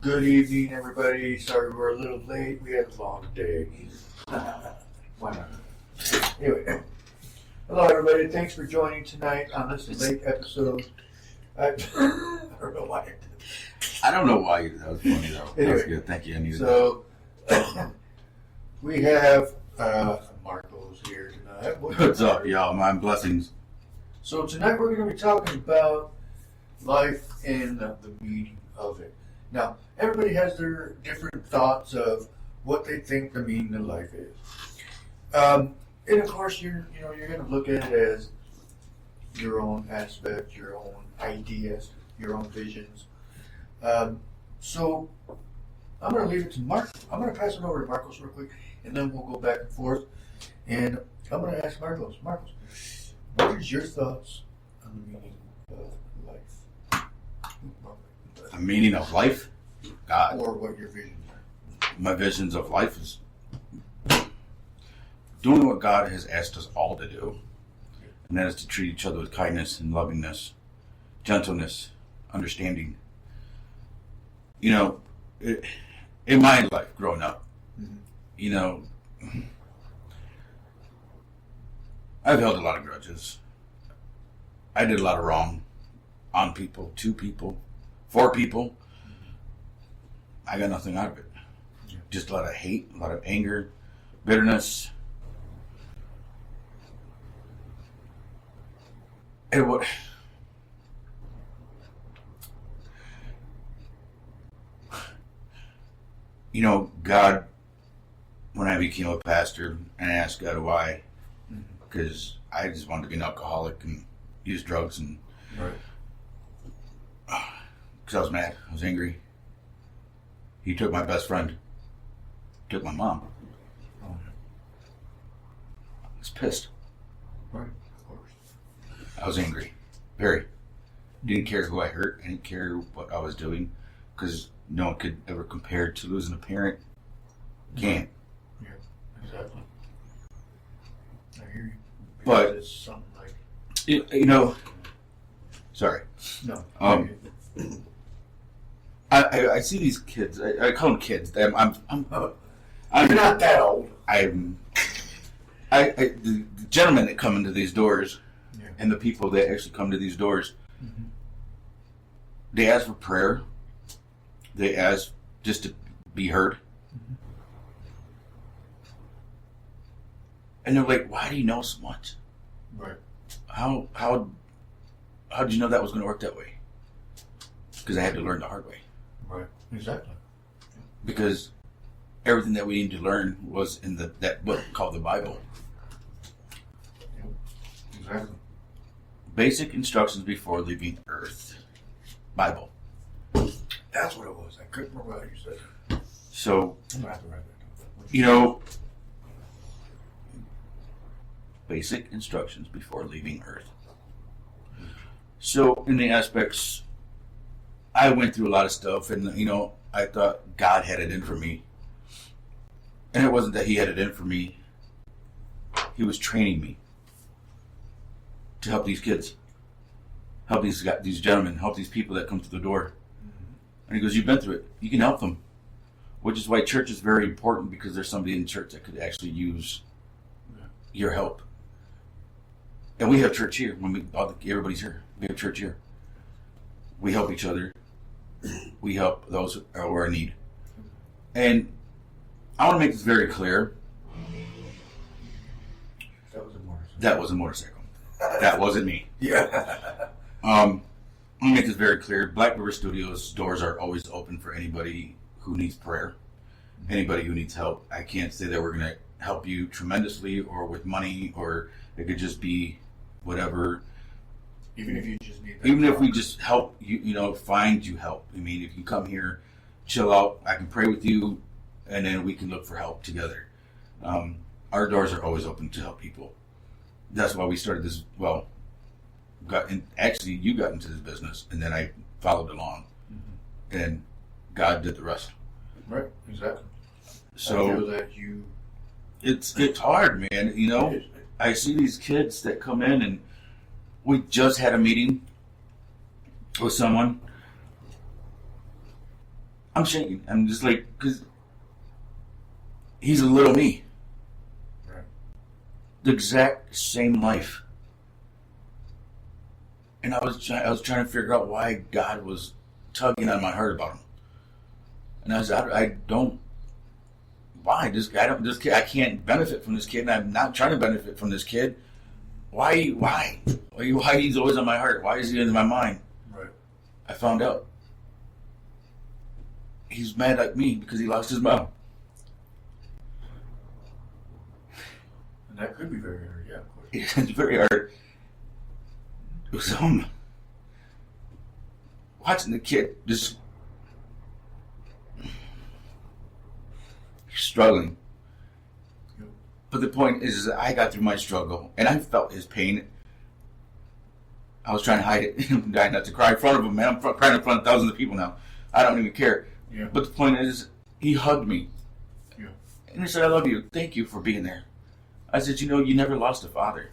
Good evening, everybody. Sorry we're a little late. We had a long day. Why not? Anyway, hello, everybody. Thanks for joining tonight on this late episode. I don't know why I did that. I don't know why. That was funny, though. Anyway, that was good. Thank you. I needed so, we have Marcos here tonight. What's up, y'all? My blessings. So tonight we're going to be talking about life and the meaning of it. Now, everybody has their different thoughts of what they think the meaning of life is. And of course, you're going to look at it as your own aspect, your own ideas, your own visions. So I'm going to leave it to Mark. I'm going to pass it over to Marcos real quick, and then we'll go back and forth. And I'm going to ask Marcos, what is your thoughts on the meaning of life? The meaning of life? God. Or what your visions are. My visions of life is doing what God has asked us all to do. And that is to treat each other with kindness and lovingness, gentleness, understanding. You know, in my life growing up, you know, I've held a lot of grudges. I did a lot of wrong on people, to people, for people. I got nothing out of it. Just a lot of hate, a lot of anger, bitterness. And what... You know, God, when I became a pastor, and I asked God why, because I just wanted to be an alcoholic and use drugs, and because I was mad, I was angry. He took my best friend, took my mom. I was pissed. Right, of course. I was angry, very. Didn't care who I hurt. I didn't care what I was doing, because no one could ever compare to losing a parent. Can't. Yeah, exactly. I hear you. But it's something like you know. Sorry. No. I see these kids. I call them kids. I'm You're not that old. The gentlemen that come into these doors, and the people that actually come to these doors, they ask for prayer. They ask just to be heard. And they're like, "Why do you know so much? Right. How did you know that was going to work that way?" Because I had to learn the hard way. Right. Exactly. Because everything that we need to learn was in that book called the Bible. Exactly. Basic instructions before leaving Earth. Bible. That's what it was. I couldn't remember how you said it. So, I'm going to have to write that down. you know, basic instructions before leaving Earth. So, in the aspects, I went through a lot of stuff, and, you know, I thought God had it in for me. And it wasn't that He had it in for me. He was training me to help these kids, help these gentlemen, help these people that come through the door. And He goes, "You've been through it. You can help them." Which is why church is very important, because there's somebody in church that could actually use your help. And we have church here. Everybody's here. We have church here. We help each other. We help those who are in need. And I want to make this very clear. That was a motorcycle. That was a motorcycle. That wasn't me. Yeah. Let me make this very clear. Black River Studios doors are always open for anybody who needs prayer, anybody who needs help. I can't say that we're going to help you tremendously or with money, or it could just be whatever. Even if you just need that. Even if we just help you, find you help. I mean, if you come here, chill out, I can pray with you, and then we can look for help together. Our doors are always open to help people. That's why we started this. Well, actually, you got into this business, and then I followed along, and God did the rest. Right, exactly. So I feel that you. It's hard, man. You know, I see these kids that come in, and we just had a meeting with someone, I'm shaking. I'm just like, because he's a little me. Right. The exact same life. And I was trying to figure out why God was tugging on my heart about him. And I don't. Why this guy? This kid. I can't benefit from this kid, and I'm not trying to benefit from this kid. Why? Why he's always on my heart? Why is he in my mind? Right. I found out. He's mad at me because he lost his mom. And that could be very hard, yeah, of course. It's very hard. It was watching the kid just struggling. Yep. But the point is that I got through my struggle and I felt his pain. I was trying to hide it. I'm trying not to cry in front of him, man. I'm crying in front of thousands of people now. I don't even care. Yeah. But the point is, he hugged me. Yeah. And he said, I love you. Thank you for being there. I said, you never lost a father.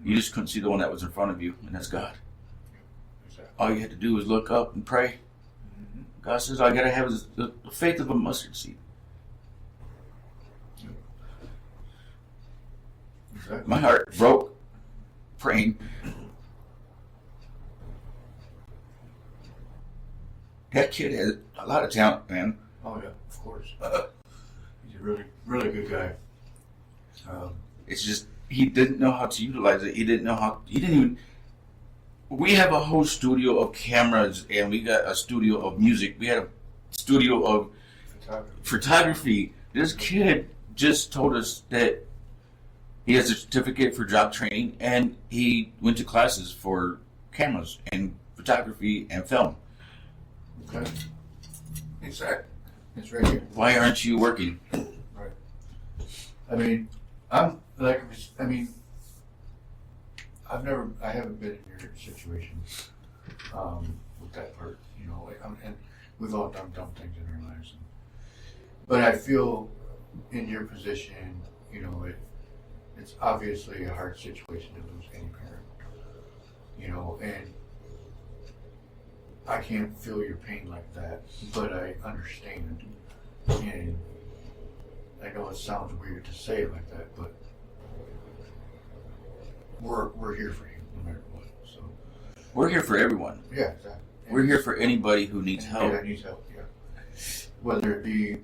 You just couldn't see the one that was in front of you, and that's God. Exactly. All you had to do was look up and pray. Mm-hmm. God says, all I got to have is the faith of a mustard seed. Yeah. Exactly. My heart broke praying. That kid has a lot of talent, man. Oh, yeah, of course. He's a really, really good guy. It's just, he didn't know how to utilize it. He didn't even, we have a whole studio of cameras and we got a studio of music. We had a studio of photography. This kid just told us that he has a certificate for job training and he went to classes for cameras and photography and film. Okay. Exactly. It's right here. Why aren't you working? Right. I mean, I haven't been in your situation with that part, and we've all done dumb things in our lives. But I feel in your position, it's obviously a hard situation to lose any parent, and I can't feel your pain like that, but I understand. And I know it sounds weird to say it like that, but we're here for you no matter what. So We're here for everyone. yeah, exactly. We're here for anybody who needs help. Yeah, needs help. Yeah, whether it be,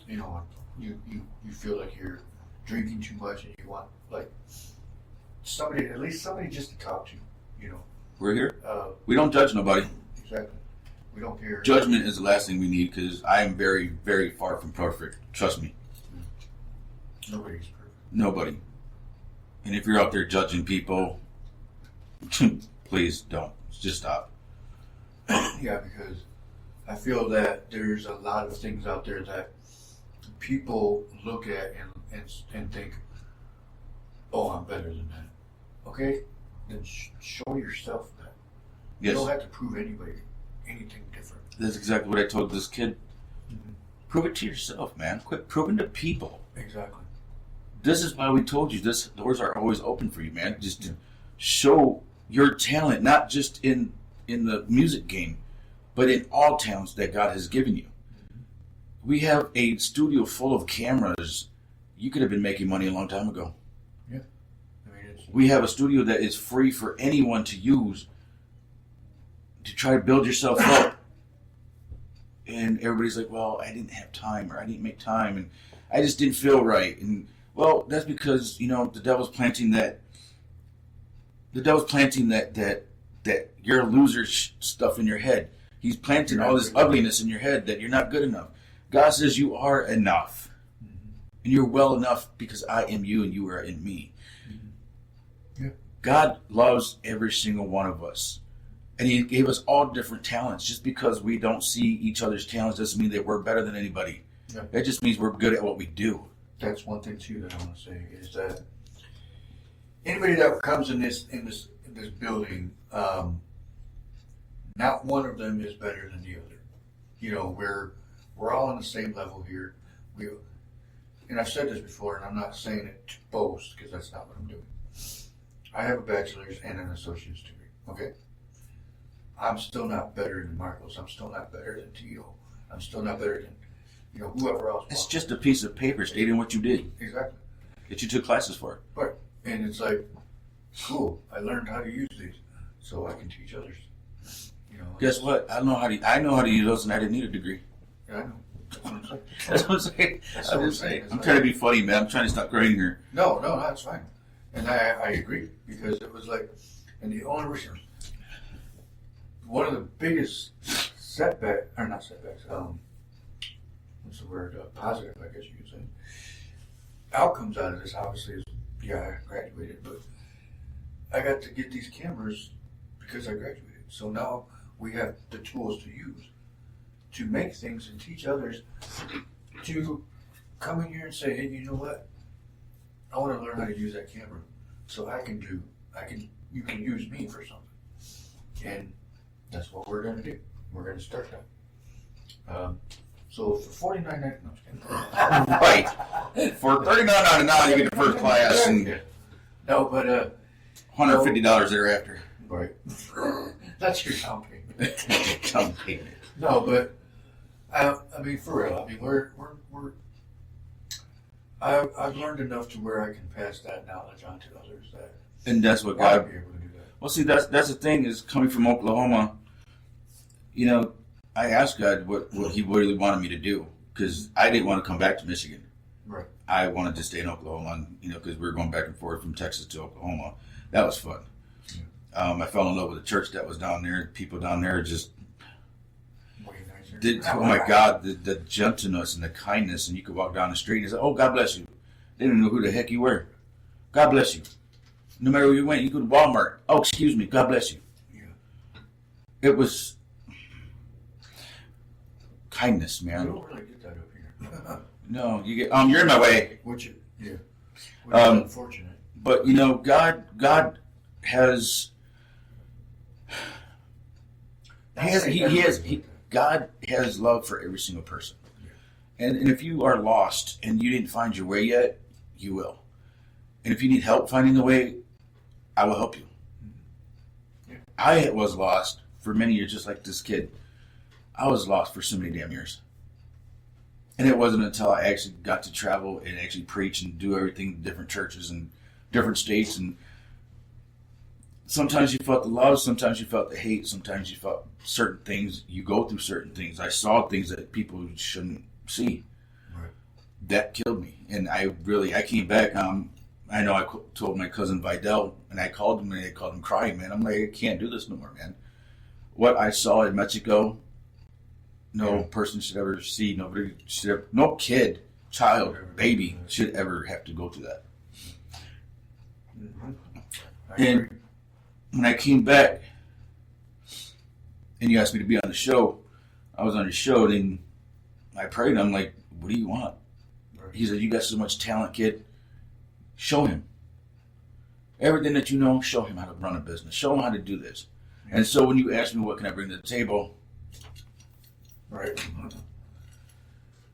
you feel like you're drinking too much and you want like somebody, at least somebody just to talk to. We're here. We don't judge nobody. Exactly. We don't care. Judgment is the last thing we need because I am very, very far from perfect. Trust me. Nobody's perfect. Nobody. And if you're out there judging people, please don't. Just stop. Yeah, because I feel that there's a lot of things out there that people look at and think, oh, I'm better than that. Okay? Then show yourself that. Yes. You don't have to prove anybody anything different. That's exactly what I told this kid. Mm-hmm. Prove it to yourself, man. Quit proving to people. Exactly. This is why we told you this doors are always open for you, man. Just to show your talent, not just in the music game, but in all talents that God has given you. Mm-hmm. We have a studio full of cameras. You could have been making money a long time ago. Yeah. We have a studio that is free for anyone to use to try to build yourself up. And everybody's like, well, I didn't have time, or I didn't make time, and I just didn't feel right. And well, that's because, the devil's planting that you're a loser stuff in your head. He's planting all this ugliness in your head that you're not good enough. God says you are enough. Mm-hmm. And you're well enough because I am you and you are in me. Mm-hmm. Yeah. God loves every single one of us. And he gave us all different talents. Just because we don't see each other's talents doesn't mean that we're better than anybody. Yeah. That just means we're good at what we do. That's one thing too that I want to say is that anybody that comes in this building, not one of them is better than the other. We're all on the same level here. And I've said this before, and I'm not saying it to boast because that's not what I'm doing. I have a bachelor's and an associate's degree. Okay. I'm still not better than Marcos. I'm still not better than Tio. I'm still not better than, whoever else. It's just a piece of paper stating what you did. Exactly. That you took classes for. Right. And it's like, cool, I learned how to use these, so I can teach others. Guess what? I know how to use those, and I didn't need a degree. Yeah, I know. That's what I'm saying. That's what I'm saying. I'm trying to be funny, man. I'm trying to stop crying here. No, that's fine. And I agree, because it was like, and the only reason, one of the biggest not setbacks, what's the word, positive, I guess you could say, outcomes out of this, obviously, is, I graduated, but I got to get these cameras because I graduated. So now we have the tools to use to make things and teach others to come in here and say, hey, you know what? I want to learn how to use that camera so you can use me for something. And that's what we're going to do. We're going to start that. So for $49.99, no, I'm kidding. Right. For $39.99, you get the first class, and no, but $150 thereafter. Right. That's your down payment. Down payment. No, but I mean, for real. I mean, I've learned enough to where I can pass that knowledge on to others. And that's what God God. be able to do that. Well, see, that's the thing is coming from Oklahoma. I asked God what He really wanted me to do, because I didn't want to come back to Michigan. Right. I wanted to stay in Oklahoma, because we were going back and forth from Texas to Oklahoma. That was fun. Yeah. I fell in love with the church that was down there. People down there just oh my God, the gentleness and the kindness, and you could walk down the street and say, "Oh, God bless you." They didn't know who the heck you were. God bless you. No matter where you went, you go to Walmart. "Oh, excuse me. God bless you." Yeah. It was kindness, man. You don't really get that up here. No, you get. You're in my way. Which is unfortunate. But God has. God has love for every single person. Yeah. And if you are lost and you didn't find your way yet, you will. And if you need help finding the way, I will help you. Yeah. I was lost for many years, just like this kid. I was lost for so many damn years. And it wasn't until I actually got to travel and actually preach and do everything in different churches and different states. And sometimes you felt the love, sometimes you felt the hate, sometimes you felt certain things. You go through certain things. I saw things that people shouldn't see. Right. That killed me. And I came back. I know I told my cousin Vidal, and I called him, and I called him crying, man. I'm like, I can't do this no more, man. What I saw in Mexico, no person should ever see. No kid, child, baby should ever have to go through that. Mm-hmm. And when I came back, and you asked me to be on the show, I was on the show, and I prayed, and I'm like, what do you want? Right. He said, you got so much talent, kid. Show him. Everything that you know, show him how to run a business. Show him how to do this. Yeah. And so when you ask me what can I bring to the table, right,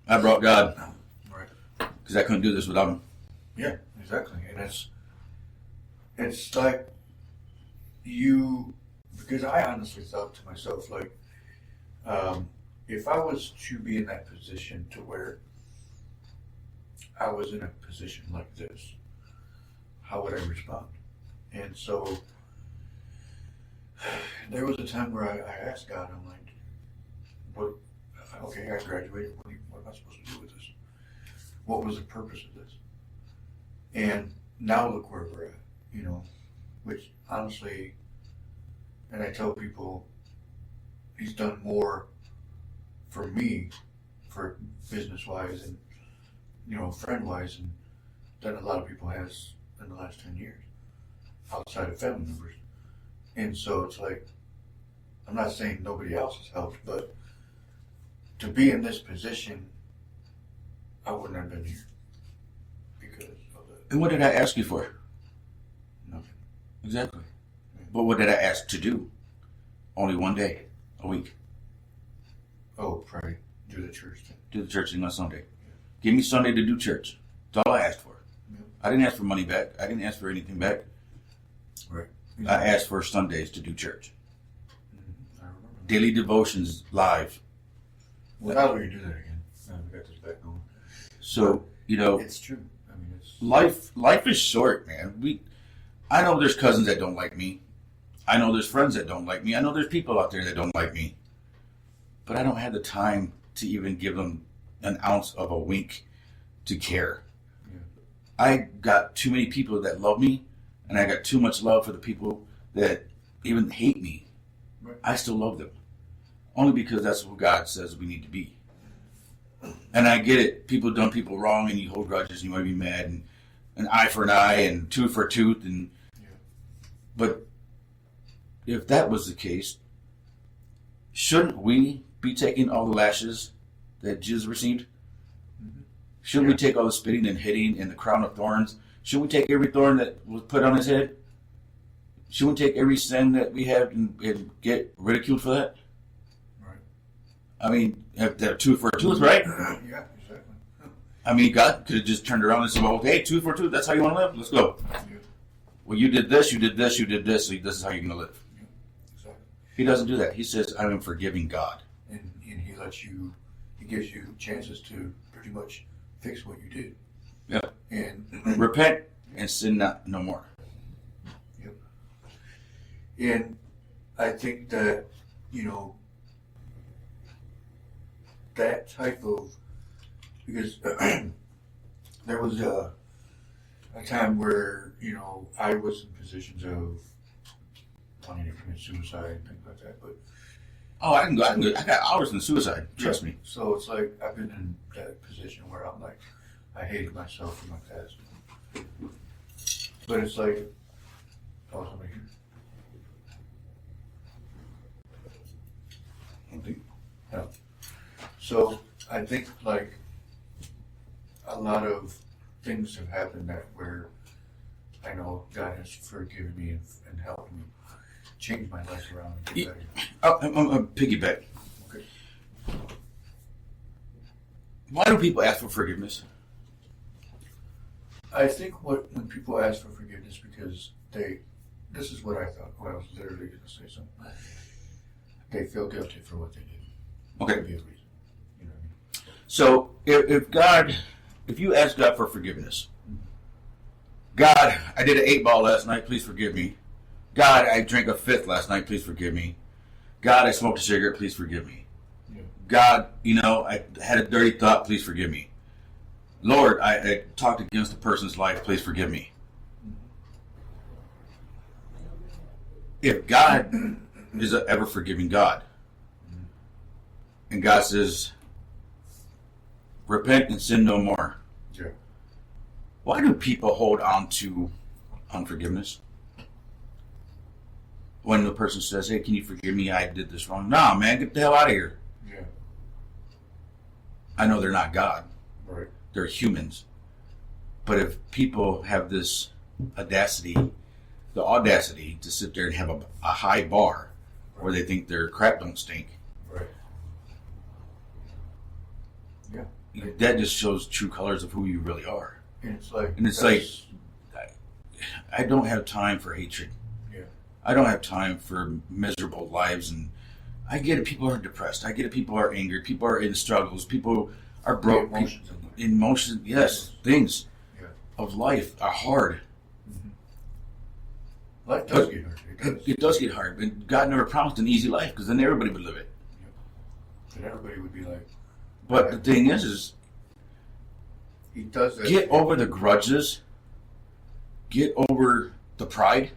I brought God. Right. Because I couldn't do this without him. Yeah, exactly. And it's like because I honestly thought to myself, like, if I was to be in that position to where I was in a position like this, how would I respond? And so there was a time where I asked God, I'm like, okay, I graduated, what am I supposed to do with this? What was the purpose of this? And now look where we're at, which honestly, and I tell people, he's done more for me, for business-wise and, friend-wise, and than a lot of people has in the last 10 years, outside of family members. And so it's like, I'm not saying nobody else has helped, but to be in this position, I wouldn't have been here because of that. And what did I ask you for? Nothing. Exactly. Yeah. But what did I ask to do? Only one day, a week. Oh, pray. Do the church thing. Do the church thing on Sunday. Yeah. Give me Sunday to do church. That's all I asked for. Yeah. I didn't ask for money back. I didn't ask for anything back. Right. Yeah. I asked for Sundays to do church. Mm-hmm. I remember. Daily devotions live. Well, how do you do that again? We got this back going. So, It's true. I mean, it's life is short, man. I know there's cousins that don't like me. I know there's friends that don't like me. I know there's people out there that don't like me. But I don't have the time to even give them an ounce of a wink to care. Yeah. I got too many people that love me, and I got too much love for the people that even hate me. Right. I still love them. Only because that's what God says we need to be. And I get it. People done people wrong, and you hold grudges, and you want to be mad, and an eye for an eye, and tooth for a tooth, and but if that was the case, shouldn't we be taking all the lashes that Jesus received? Mm-hmm. Shouldn't we take all the spitting and hitting and the crown of thorns? Shouldn't we take every thorn that was put on his head? Shouldn't we take every sin that we have and get ridiculed for that? Right. I mean, have that tooth for a tooth, right? Yeah, exactly. I mean, God could have just turned around and said, well, hey, tooth for a tooth, that's how you want to live? Let's go. Yeah. Well, you did this, you did this, you did this, so this is how you're going to live. Yeah, exactly. He doesn't do that. He says, I am forgiving God. And he gives you chances to pretty much fix what you did. Yeah. And Repent and sin not no more. Yep. And I think that, that type of, because there was a time where, I was in positions of wanting to commit suicide and things like that, but Oh, I can go. I got hours in suicide. Trust me. so it's like I've been in that position where I'm like, I hated myself in my past. But it's like, oh, somebody here. Yeah. So I think like a lot of things have happened that where I know God has forgiven me and helped me change my life around and get better. I'm piggyback. Okay. Why do people ask for forgiveness? I think when people ask for forgiveness because this is what I thought when I was literally going to say something. They feel guilty for what they did. Okay. Could be a reason. You know what I mean? So if you ask God for forgiveness, God, I did an 8-ball last night. Please forgive me. God, I drank a fifth last night. Please forgive me. God, I smoked a cigarette. Please forgive me. Yeah. God, I had a dirty thought. Please forgive me. Lord, I talked against a person's life. Please forgive me. If God is an ever forgiving God, and God says, repent and sin no more. Yeah. Why do people hold on to unforgiveness? When the person says, hey, can you forgive me? I did this wrong. Nah, man, get the hell out of here. Yeah. I know they're not God. Right. They're humans. But if people have this the audacity to sit there and have a high bar where they think their crap don't stink, Right. Yeah. that just shows true colors of who you really are. And it's like, I don't have time for hatred. Yeah. I don't have time for miserable lives, and I get it. People are depressed. I get it. People are angry. People are in struggles. People are broke. Emotions. Emotions, yes, things Yeah. of life are hard. Mm-hmm. Life does get hard. It does get hard, but God never promised an easy life because then everybody would live it. And everybody would be like, But the thing is he does that. get over the grudges, get over the pride,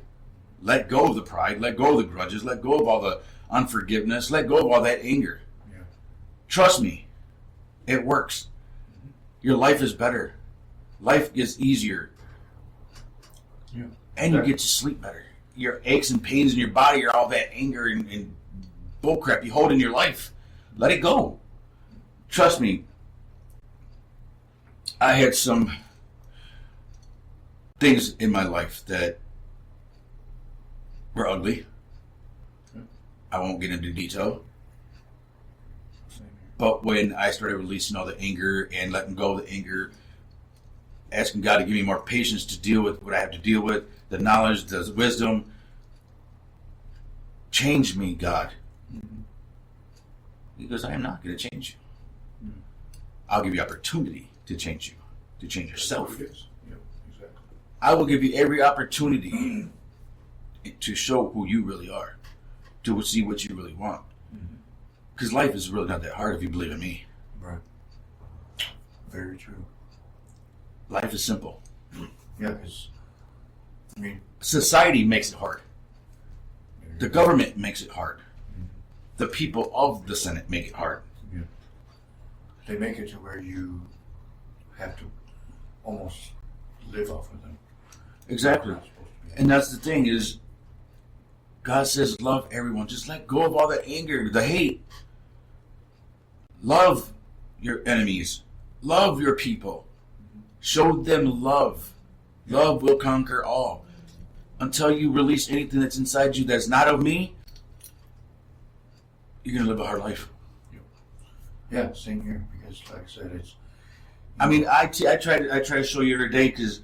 let go of the pride, let go of the grudges, let go of all the unforgiveness, let go of all that anger. Yeah. Trust me, it works. Your life is better. Life is easier. Yeah. And you get to sleep better. Your aches and pains in your body are all that anger and bullcrap you hold in your life. Let it go. Trust me. I had some things in my life that were ugly. I won't get into detail. But when I started releasing all the anger and letting go of the anger, asking God to give me more patience to deal with what I have to deal with, the knowledge, the wisdom, change me, God. Because I am not going to change you. I'll give you opportunity to change you, to change yourself. That's what it is. Yeah, exactly. I will give you every opportunity to show who you really are, to see what you really want. Because life is really not that hard if you believe in me. Right. Very true. Life is simple. Yeah, because, I mean, Society makes it hard. The government makes it hard. The people of the Senate make it hard. yeah. They make it to where you have to almost live off of them. Exactly. Not supposed to be. And that's the thing is, God says love everyone. Just let go of all the anger, the hate. Love your enemies. Love your people. Show them love. Love will conquer all. Until you release anything that's inside you that's not of me, you're going to live a hard life. Yeah, same here. Because, like I said, it's. I mean, I try to show you every day because,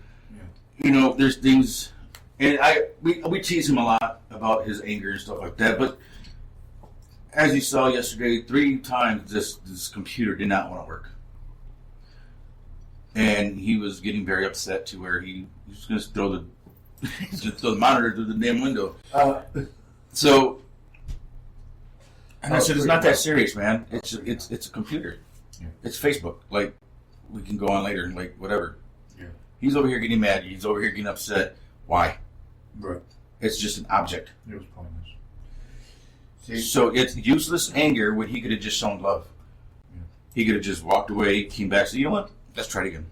Yeah. There's things, and we tease him a lot about his anger and stuff like that. But as you saw yesterday, 3 times this computer did not want to work, and he was getting very upset to where he was going to throw the monitor through the damn window. So, and I said, it's not that serious, man. It's a computer. Yeah. It's Facebook. Like, we can go on later and like whatever. Yeah. He's over here getting mad. He's over here getting upset. Why? Right. It's just an object. It was pointless. See? So it's useless anger when he could have just shown love. Yeah. He could have just walked away, came back, said, you know what? Let's try it again.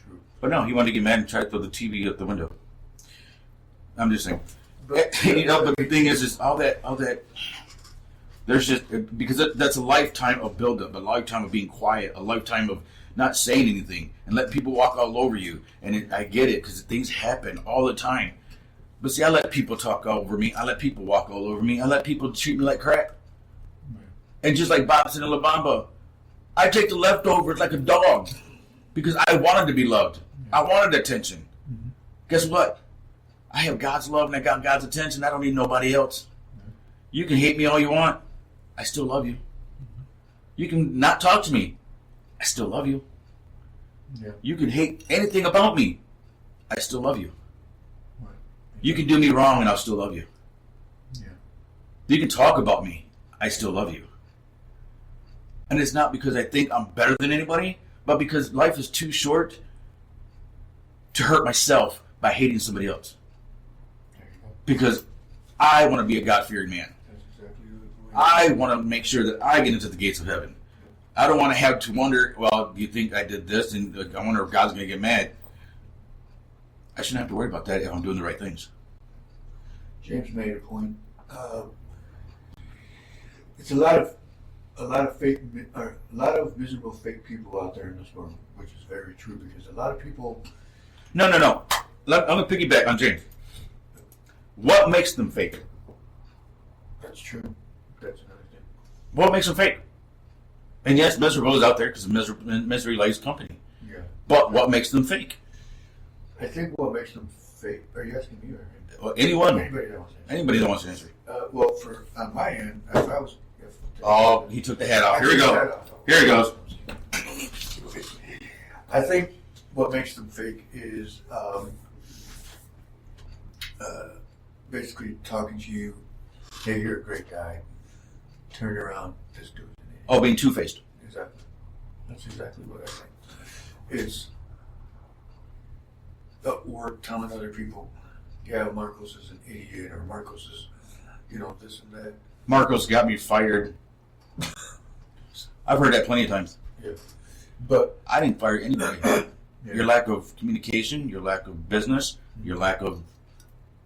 True. But no, he wanted to get mad and try to throw the TV out the window. I'm just saying. But, But the thing is all that. There's just because that's a lifetime of buildup, a lifetime of being quiet, a lifetime of not saying anything and let people walk all over you. And I get it because things happen all the time. But see, I let people talk all over me. I let people walk all over me. I let people treat me like crap. And just like Bobson and La Bamba, I take the leftovers like a dog because I wanted to be loved. I wanted attention. Guess what? I have God's love and I got God's attention. I don't need nobody else. You can hate me all you want. I still love you. You can not talk to me. I still love you. Yeah. You can hate anything about me. I still love you. Right. You can do me wrong and I'll still love you. Yeah. You can talk about me. I still love you. And it's not because I think I'm better than anybody, but because life is too short to hurt myself by hating somebody else. There you go. Because I want to be a God-fearing man. That's exactly the way. I want to make sure that I get into the gates of heaven. I don't want to have to wonder, well, do you think I did this? And I wonder if God's going to get mad. I shouldn't have to worry about that if I'm doing the right things. James made a point. It's a lot of fake, or a lot of miserable fake people out there in this world, which is very true because a lot of people. No. I'm going to piggyback on James. What makes them fake? That's true. That's another thing. What makes them fake? And yes, miserable is out there because misery likes company. Yeah. But what makes them fake? I think what makes them fake. Are you asking me or him? Well, anyone. Anybody that wants to answer. Anybody that wants to answer. Well, for on my end, if I was. Oh, he took the hat off. Here we go. Here he goes. I think what makes them fake is basically talking to you. Hey, you're a great guy. Turn around, this dude's an idiot. Oh, being two-faced. Exactly. That's exactly what I think. Is or telling other people, yeah, Marcos is an idiot, or Marcos is, this and that. Marcos got me fired. I've heard that plenty of times. Yeah. But I didn't fire anybody. yeah. Your lack of communication, your lack of business, your lack of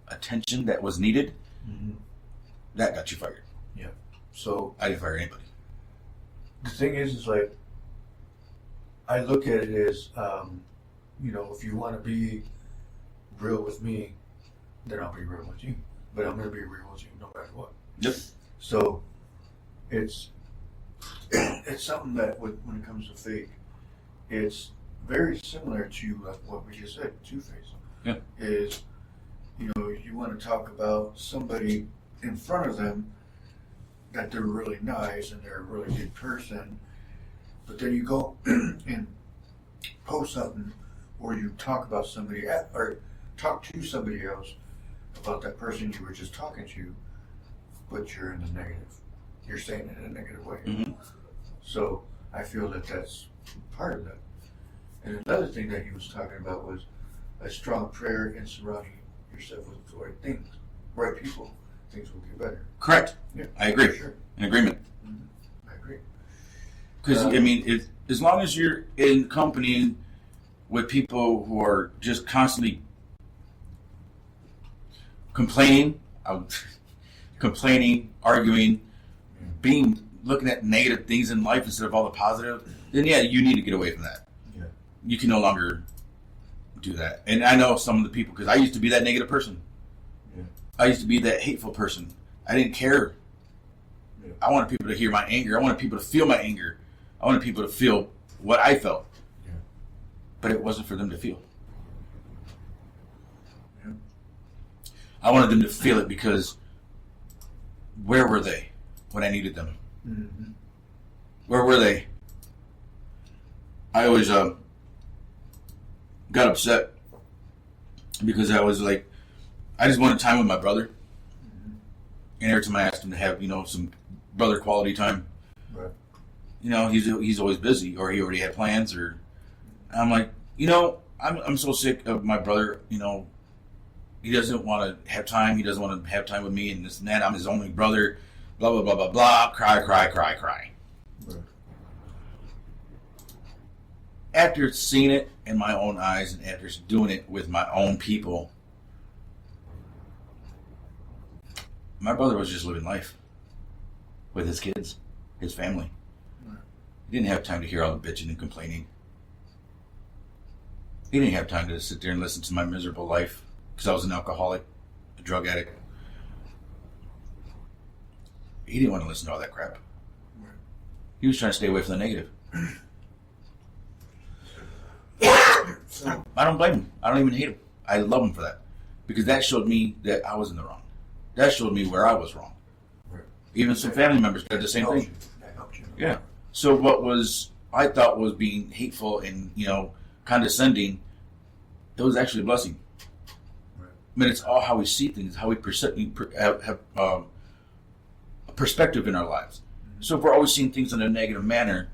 attention that was needed, that got you fired. Yeah. So I didn't fire anybody. the thing is like, I look at it as, if you want to be real with me, then I'll be real with you. But I'm going to be real with you no matter what. Yep. So it's something that when it comes to fake, it's very similar to what we just said, two-face. Yeah. Is, you want to talk about somebody in front of them that they're really nice and they're a really good person, but But then you go and post something, or you talk about somebody or talk to somebody else about that person you were just talking to, but you're in the negative. You're saying it in a negative way. Mm-hmm. So I feel that that's part of that. And another thing that he was talking about was a strong prayer and surrounding yourself with the right things, right people. Things will get better. Correct. Yeah, I agree. Sure. In agreement. Mm-hmm. I agree. Because I mean, as long as you're in company with people who are just constantly complaining, arguing, looking at negative things in life instead of all the positive, then yeah, you need to get away from that. Yeah. You can no longer do that. And I know some of the people, because I used to be that negative person. Yeah. I used to be that hateful person. I didn't care. Yeah. I wanted people to hear my anger. I wanted people to feel my anger. I wanted people to feel what I felt. Yeah. But it wasn't for them to feel. Yeah. I wanted them to feel it because where were they when I needed them? Mm-hmm. Where were they? I always got upset because I was like, I just wanted time with my brother. Mm-hmm. And every time I asked him to have, some brother quality time, right. He's always busy, or he already had plans, or I'm like, I'm so sick of my brother. He doesn't want to have time. He doesn't want to have time with me, and this and that. I'm his only brother. Blah blah blah blah blah. Cry. Right. After seeing it in my own eyes and after doing it with my own people, my brother was just living life with his kids, his family. Right. He didn't have time to hear all the bitching and complaining. He didn't have time to sit there and listen to my miserable life because I was an alcoholic, a drug addict. He didn't want to listen to all that crap. Right. He was trying to stay away from the negative. I don't blame him. I don't even hate him. I love him for that. Because that showed me that I was in the wrong. That showed me where I was wrong. Right. Even some family members did the same thing. That helped you. Yeah. So what I thought was being hateful and, condescending, it was actually a blessing. Right. I mean, it's all how we see things, how we have a perspective in our lives. Mm-hmm. So if we're always seeing things in a negative manner,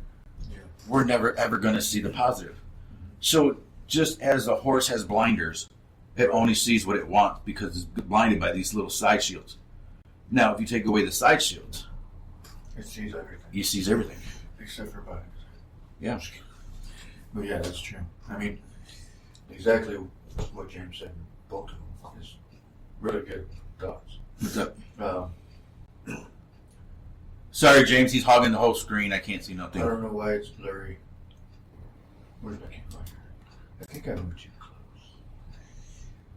we're never ever going to see the positive. Mm-hmm. So just as a horse has blinders, it only sees what it wants because it's blinded by these little side shields. Now, if you take away the side shields, it sees everything. It sees everything. Except for bodies. Yeah. But yeah, that's true. I mean, exactly what James said. Both of them is really good thoughts. What's up? Sorry, James. He's hogging the whole screen. I can't see nothing. I don't know why it's blurry. Where's my camera? I think I moved you close.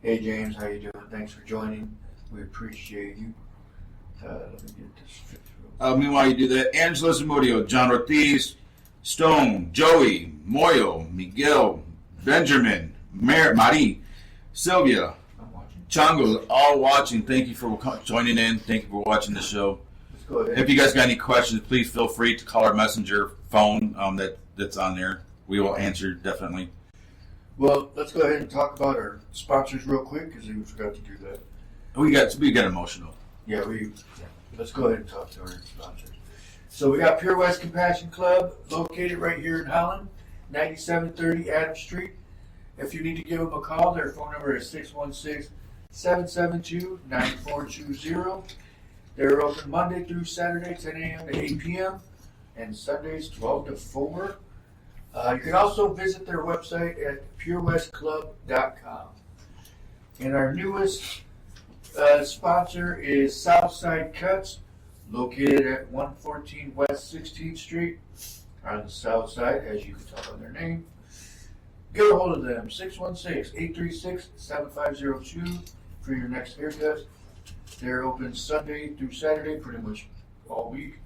Hey, James. How you doing? Thanks for joining. We appreciate you. Let me get this fixed. Meanwhile, you do that. Angela Zamudio, John Ortiz, Stone, Joey, Moyo, Miguel, Benjamin, Marie, Sylvia, Chango, all watching. Thank you for joining in. Thank you for watching the show. Let's go ahead. If you guys got any questions, please feel free to call our messenger phone that's on there. We will answer definitely. Well, let's go ahead and talk about our sponsors real quick because we forgot to do that. We got emotional. Yeah, let's go ahead and talk to our sponsors. So we got Pure West Compassion Club located right here in Holland, 9730 Adams Street. If you need to give them a call, their phone number is 616-772-9420. They're open Monday through Saturday, 10 a.m. to 8 p.m. and Sundays, 12 to 4. You can also visit their website at purewestclub.com. And our newest sponsor is Southside Cuts, located at 114 West 16th Street on the south side, as you can tell by their name. Get a hold of them, 616-836-7502 for your next haircut. They're open Sunday through Saturday, pretty much all week,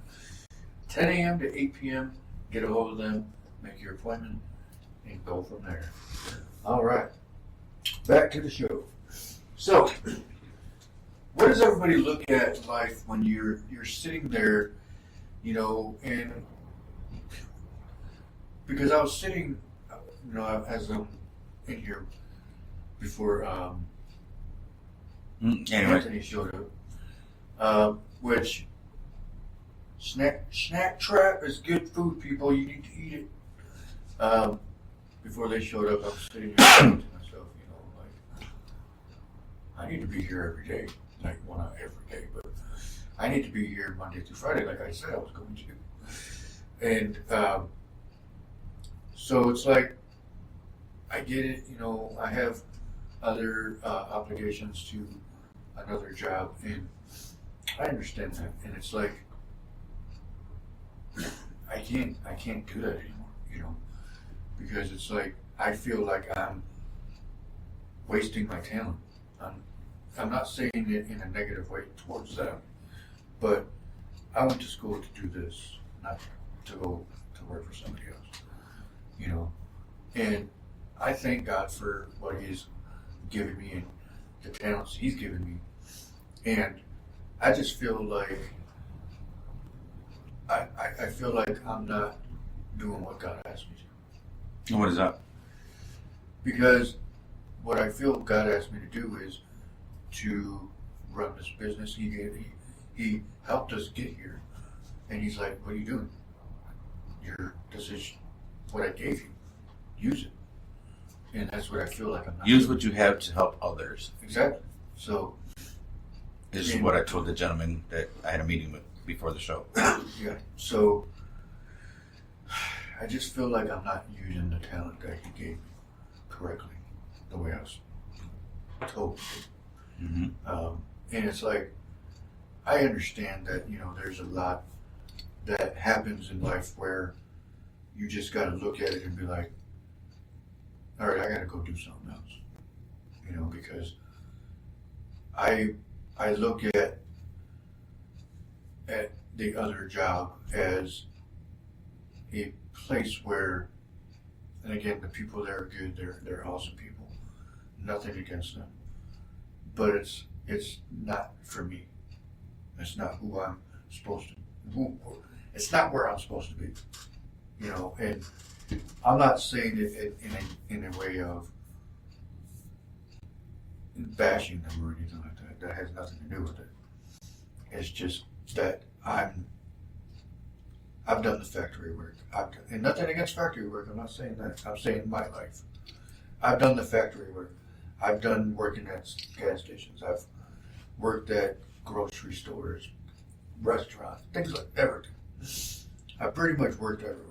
10 a.m. to 8 p.m. Get a hold of them, make your appointment, and go from there. All right, back to the show. So, what does everybody look at in life when you're sitting there, and because I was sitting, as I'm in here before Anyway, Anthony showed up, which snack trap is good food, people. You need to eat it. Before they showed up, I was sitting here thinking to myself, like, I need to be here every day. Like, well, not every day, but I need to be here Monday through Friday, like I said I was going to. And so it's like, I get it, I have other obligations to another job, and I understand that. And it's like, I can't do that anymore, because it's like, I feel like I'm wasting my talent. I'm not saying it in a negative way towards them, but I went to school to do this, not to go to work for somebody else, and I thank God for what He's given me and the talents He's given me, and I just feel like I feel like I'm not doing what God asked me to. and what is that? Because what I feel God asked me to do is to run this business. He helped us get here, and He's like, "What are you doing? Your decision, what I gave you, use it." And that's what I feel like I'm not. Use doing. what you have to help others. Exactly. So This is what I told the gentleman that I had a meeting with before the show. yeah. So I just feel like I'm not using the talent that He gave me correctly, the way I was told. Mm-hmm. And it's like, I understand that, there's a lot that happens in life where you just got to look at it and be like, all right, I got to go do something else, because I look at the other job as a place where, and again, the people there are good, they're awesome people, nothing against them, but it's not for me. It's not who I'm supposed to. It's not where I'm supposed to be. And I'm not saying it in a way of bashing them or anything like that. That has nothing to do with it. It's just that I've done the factory work. And nothing against factory work. I'm not saying that. I'm saying my life. I've done the factory work. I've done working at gas stations. I've worked at grocery stores, restaurants, things like everything. I pretty much worked everywhere.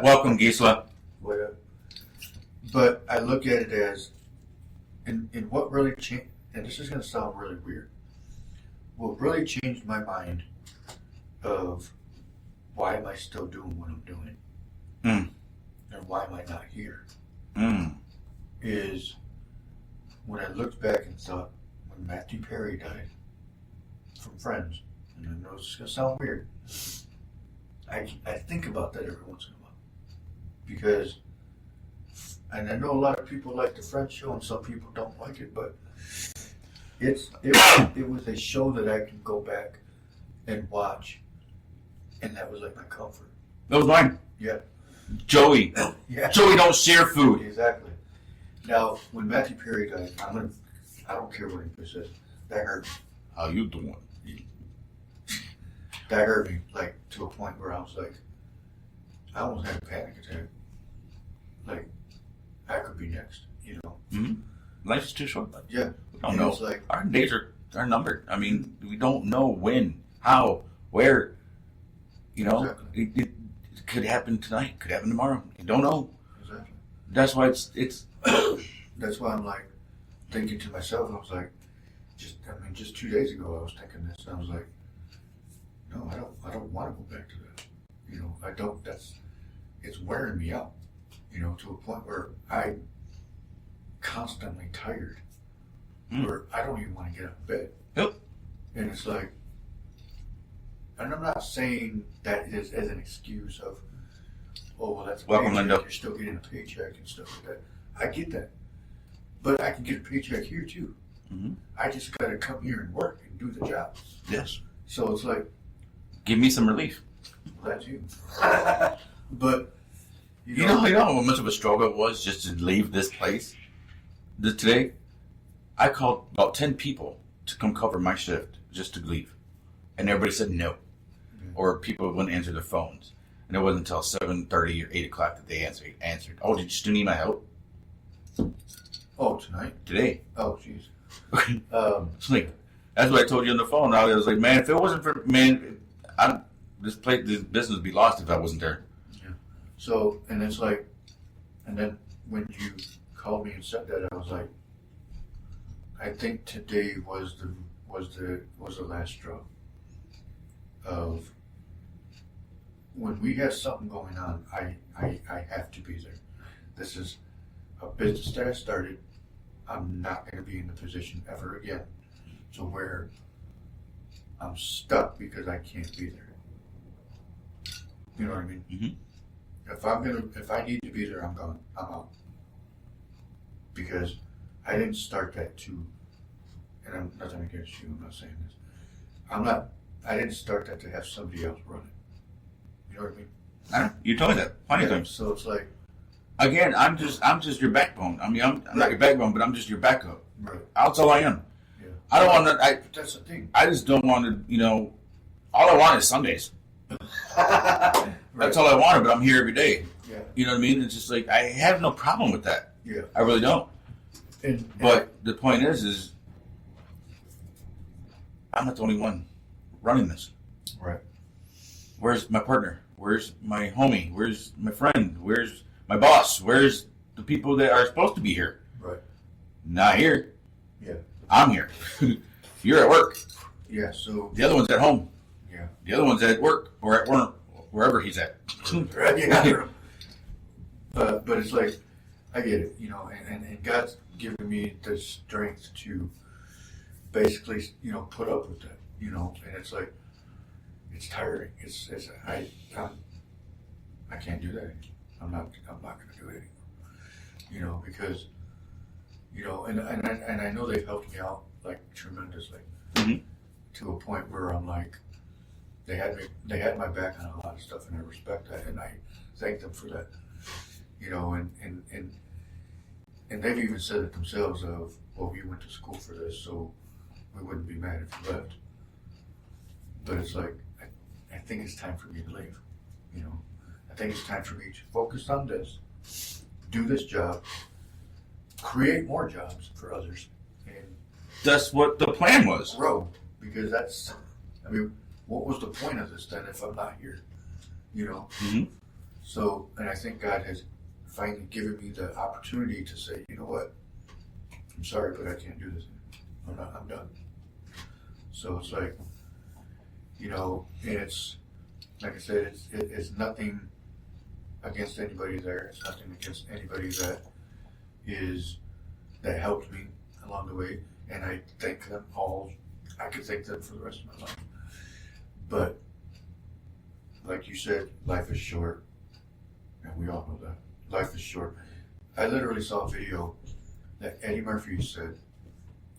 Welcome, Gisela. Whatever. But I look at it as, and what really changed, and this is going to sound really weird, what really changed my mind of why am I still doing what I'm doing, and why am I not here, is when I looked back and thought, when Matthew Perry died from Friends, and I know this is going to sound weird, I think about that every once in a while. Because, and I know a lot of people like the Friends show and some people don't like it, but it was a show that I can go back and watch, and that was like my comfort. That was mine. Yeah. Joey. Yeah. Joey don't share food. Exactly. Now, when Matthew Perry died, I don't care what anybody says, that hurt me. How you doing? That hurt me, like, to a point where I was like, I almost had a panic attack. Like, I could be next, Mm-hmm. Life's too short. Yeah. We don't And know. it's like, Our days are numbered. I mean, we don't know when, how, where. Exactly. It could happen tonight. Could happen tomorrow. You don't know. Exactly. That's why it's. That's why I'm like thinking to myself, I was like, just 2 days ago I was thinking this, and I was like, no, I don't want to go back to that. I don't. It's wearing me out. To a point where I'm constantly tired, where I don't even want to get out of bed. Yep. And it's like, and I'm not saying that as an excuse of, oh, well, that's a Welcome, paycheck. Linda. You're still getting a paycheck and stuff like that. I get that, but I can get a paycheck here too. Mm-hmm. I just got to come here and work and do the job. Yes. So it's like, Give me some relief. well, that's you. But You know how much of a struggle it was just to leave this place? Today, I called about 10 people to come cover my shift just to leave. And everybody said no. Mm-hmm. Or people wouldn't answer their phones. And it wasn't until 7:30 or 8 o'clock that they answered. Oh, did you still need my help? Oh, tonight? Today. Oh, jeez. Like, that's what I told you on the phone. I was like, man, if it wasn't for, this business would be lost if I wasn't there. Yeah. So, and it's like, and then when you called me and said that, I was like, I think today was the last straw of when we have something going on. I have to be there. This is a business that I started. I'm not going to be in the position ever again to where I'm stuck because I can't be there. You know what I mean? Mm-hmm. If I need to be there, I'm gone. I'm out. Because I didn't start that and I'm nothing against you. I'm not saying this. I didn't start that to have somebody else run it. You know what I mean? I know. You told me that plenty of times. So it's like, again, I'm just your backbone. I mean, I'm not your backbone, but I'm just your backup. Right. That's all I am. Yeah. I don't want to. But that's the thing. I just don't want to. All I want is Sundays. Right. That's all I wanted. But I'm here every day. Yeah. You know what I mean? It's just like I have no problem with that. Yeah. I really don't. But the point is I'm not the only one running this. Right. Where's my partner? Where's my homie? Where's my friend? Where's my boss? Where's the people that are supposed to be here? Right. Not here. Yeah. I'm here. You're at work. Yeah. So the other one's at home. Yeah. The other one's at work or at work, wherever he's at. Right. Yeah. But it's like, I get it, and God's given me the strength to basically, put up with that, and it's like, it's tiring. I can't do that. I'm not going to do it anymore, because, and I know they've helped me out like tremendously, mm-hmm. to a point where I'm like, they had my back on a lot of stuff, and I respect that, and I thank them for that, and they've even said it themselves of, well, we went to school for this, so we wouldn't be mad if you left. But it's like, I think it's time for me to leave, I think it's time for me to focus on this, do this job, create more jobs for others, and that's what the plan was. Grow, because what was the point of this then if I'm not here, Mm-hmm. So, and I think God has finally given me the opportunity to say, you know what, I'm sorry, but I can't do this anymore. I'm done. So it's like, and it's, like I said, it's nothing against anybody there. It's nothing against anybody that helped me along the way. And I thank them all. I could thank them for the rest of my life. But, like you said, life is short. And we all know that. Life is short. I literally saw a video that Eddie Murphy said,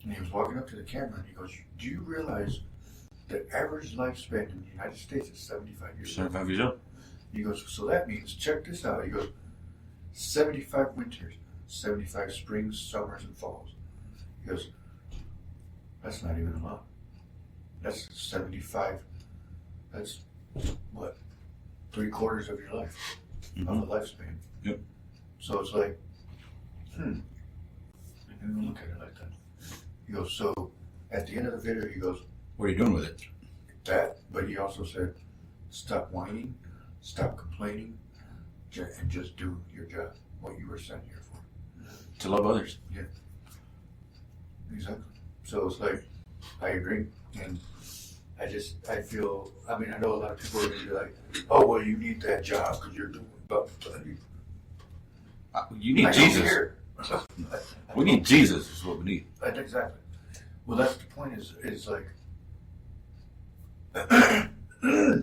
and he was walking up to the camera and he goes, do you realize the average lifespan in the United States is 75 years old? 75 years old. He goes, so that means, check this out. He goes, 75 winters, 75 springs, summers, and falls. He goes, that's not even a lot. That's 75. That's what? 3/4 of your life, mm-hmm. of the lifespan. Yep. So it's like, I didn't even look at it like that. He goes, so at the end of the video, he goes, what are you doing with it? That, but he also said, stop whining, stop complaining, and just do your job, what you were sent here for. To love others. Yeah. Exactly. So it's like, I agree. And I feel, I know a lot of people are going to be like, oh, well, you need that job because you're doing, but you need Jesus. We need Jesus is what we need. Exactly. Well, that's the point is like,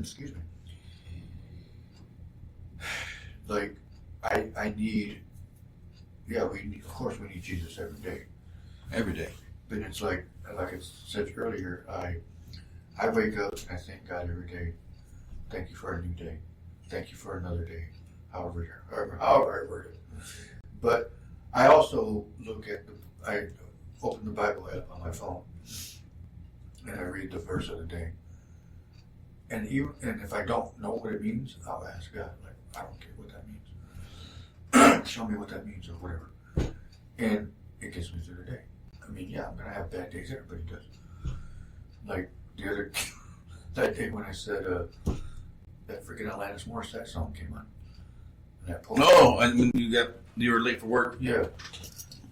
excuse me. Like, I need, of course we need Jesus every day. Every day. But it's like I said earlier, I wake up and I thank God every day. Thank you for a new day. Thank you for another day. however I word it. But I also I open the Bible app on my phone and I read the verse of the day. And if I don't know what it means, I'll ask God, like, I don't care what that means. Show me what that means or whatever. And it gets me through the day. I mean, yeah, I'm gonna have bad days, everybody does. Like that day when I said that freaking Alanis Morissette song came on. And that post. No, and when you were late for work. Yeah.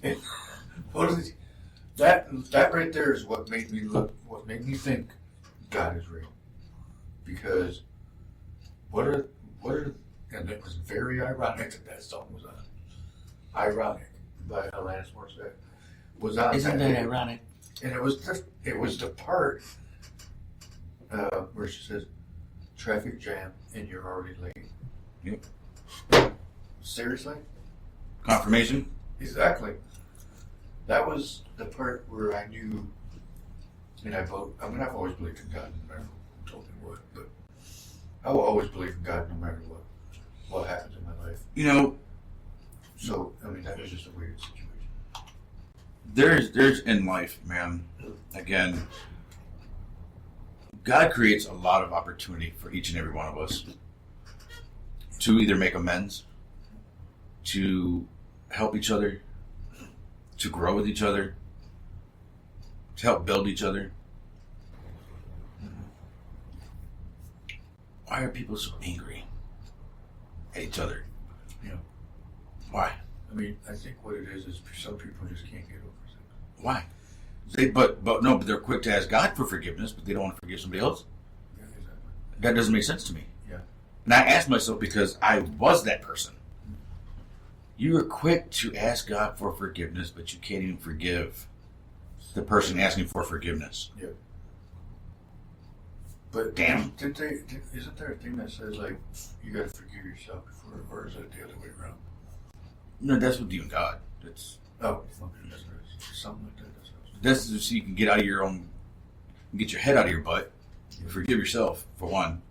And that right there is what made me think God is real. Because and it was very ironic that song was on. Ironic by Alanis Morissette was on. Isn't that ironic? And it was the part where she says, "Traffic jam and you're already late." Yep. Seriously? Confirmation? Exactly. That was the part where I knew, and I've always believed in God, no matter who told me what, but I will always believe in God no matter what happens in my life. You know, so, I mean, that was just a weird situation. There's in life, man, again, God creates a lot of opportunity for each and every one of us to either make amends, to help each other, to grow with each other, to help build each other. Why are people so angry at each other? Yeah. Why? I mean, I think what it is some people just can't get over things. Why? But they're quick to ask God for forgiveness, but they don't want to forgive somebody else. Yeah, exactly. That doesn't make sense to me. Yeah. And I asked myself because I was that person. You are quick to ask God for forgiveness, but you can't even forgive the person asking for forgiveness. Yeah. But damn, isn't there a thing that says like you got to forgive yourself before, or is it the other way around? No, that's with you and God. That's Something like that. That's so you can get out of your own, get your head out of your butt, and forgive yourself for one,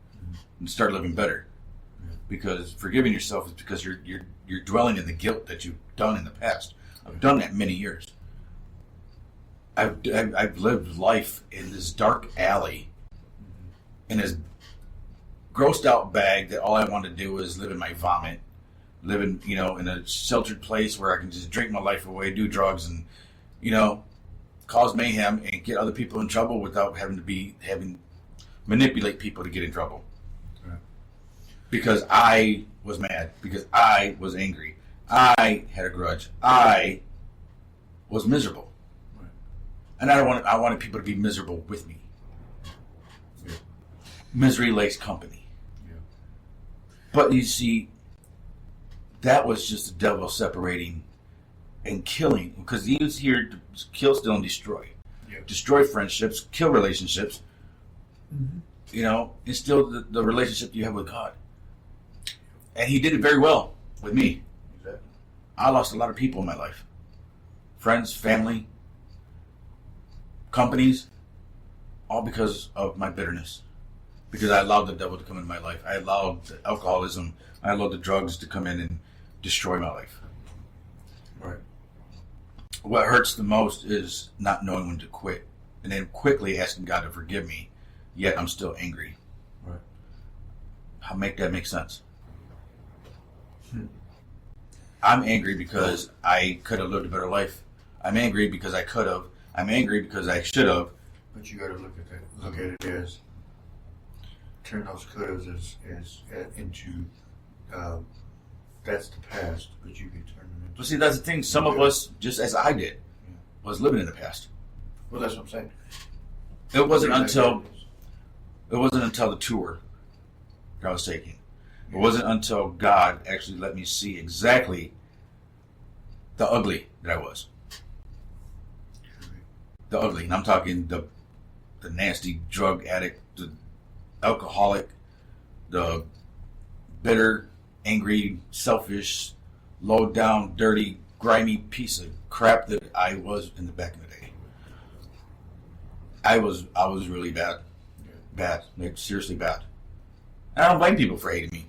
and start living better. Yeah. Because forgiving yourself is because you're dwelling in the guilt that you've done in the past. I've done that many years. I've lived life in this dark alley, in this grossed out bag that all I wanted to do was live in my vomit, live in in a sheltered place where I can just drink my life away, do drugs, and cause mayhem and get other people in trouble without having manipulate people to get in trouble. Right. Because I was mad, because I was angry, I had a grudge, I was miserable, right. And I wanted people to be miserable with me. Yeah. Misery likes company. Yeah. But you see, that was just the devil separating and killing, because he was here to kill, steal, and destroy. Yeah. Destroy friendships, kill relationships, Mm-hmm. And still the relationship you have with God. And he did it very well with me. Exactly. I lost a lot of people in my life. Friends, family, companies, all because of my bitterness. Because I allowed the devil to come into my life. I allowed the alcoholism, I allowed the drugs to come in and destroy my life. Right. What hurts the most is not knowing when to quit, and then quickly asking God to forgive me, yet I'm still angry. Right. How make that make sense? I'm angry because I could have lived a better life. I'm angry because I could have. I'm angry because I should have. But you got to look at it as turn those couldas as into that's the past, but you can turn them into. But see, that's the thing. Some of us, just as I did, was living in the past. Well, that's what I'm saying. It wasn't until the tour that I was taking. It wasn't until God actually let me see exactly the ugly that I was. The ugly. And I'm talking the nasty drug addict, the alcoholic, the bitter, angry, selfish, low down, dirty, grimy piece of crap that I was in the back of the day. I was really bad. Bad. Like, seriously bad. And I don't blame people for hating me.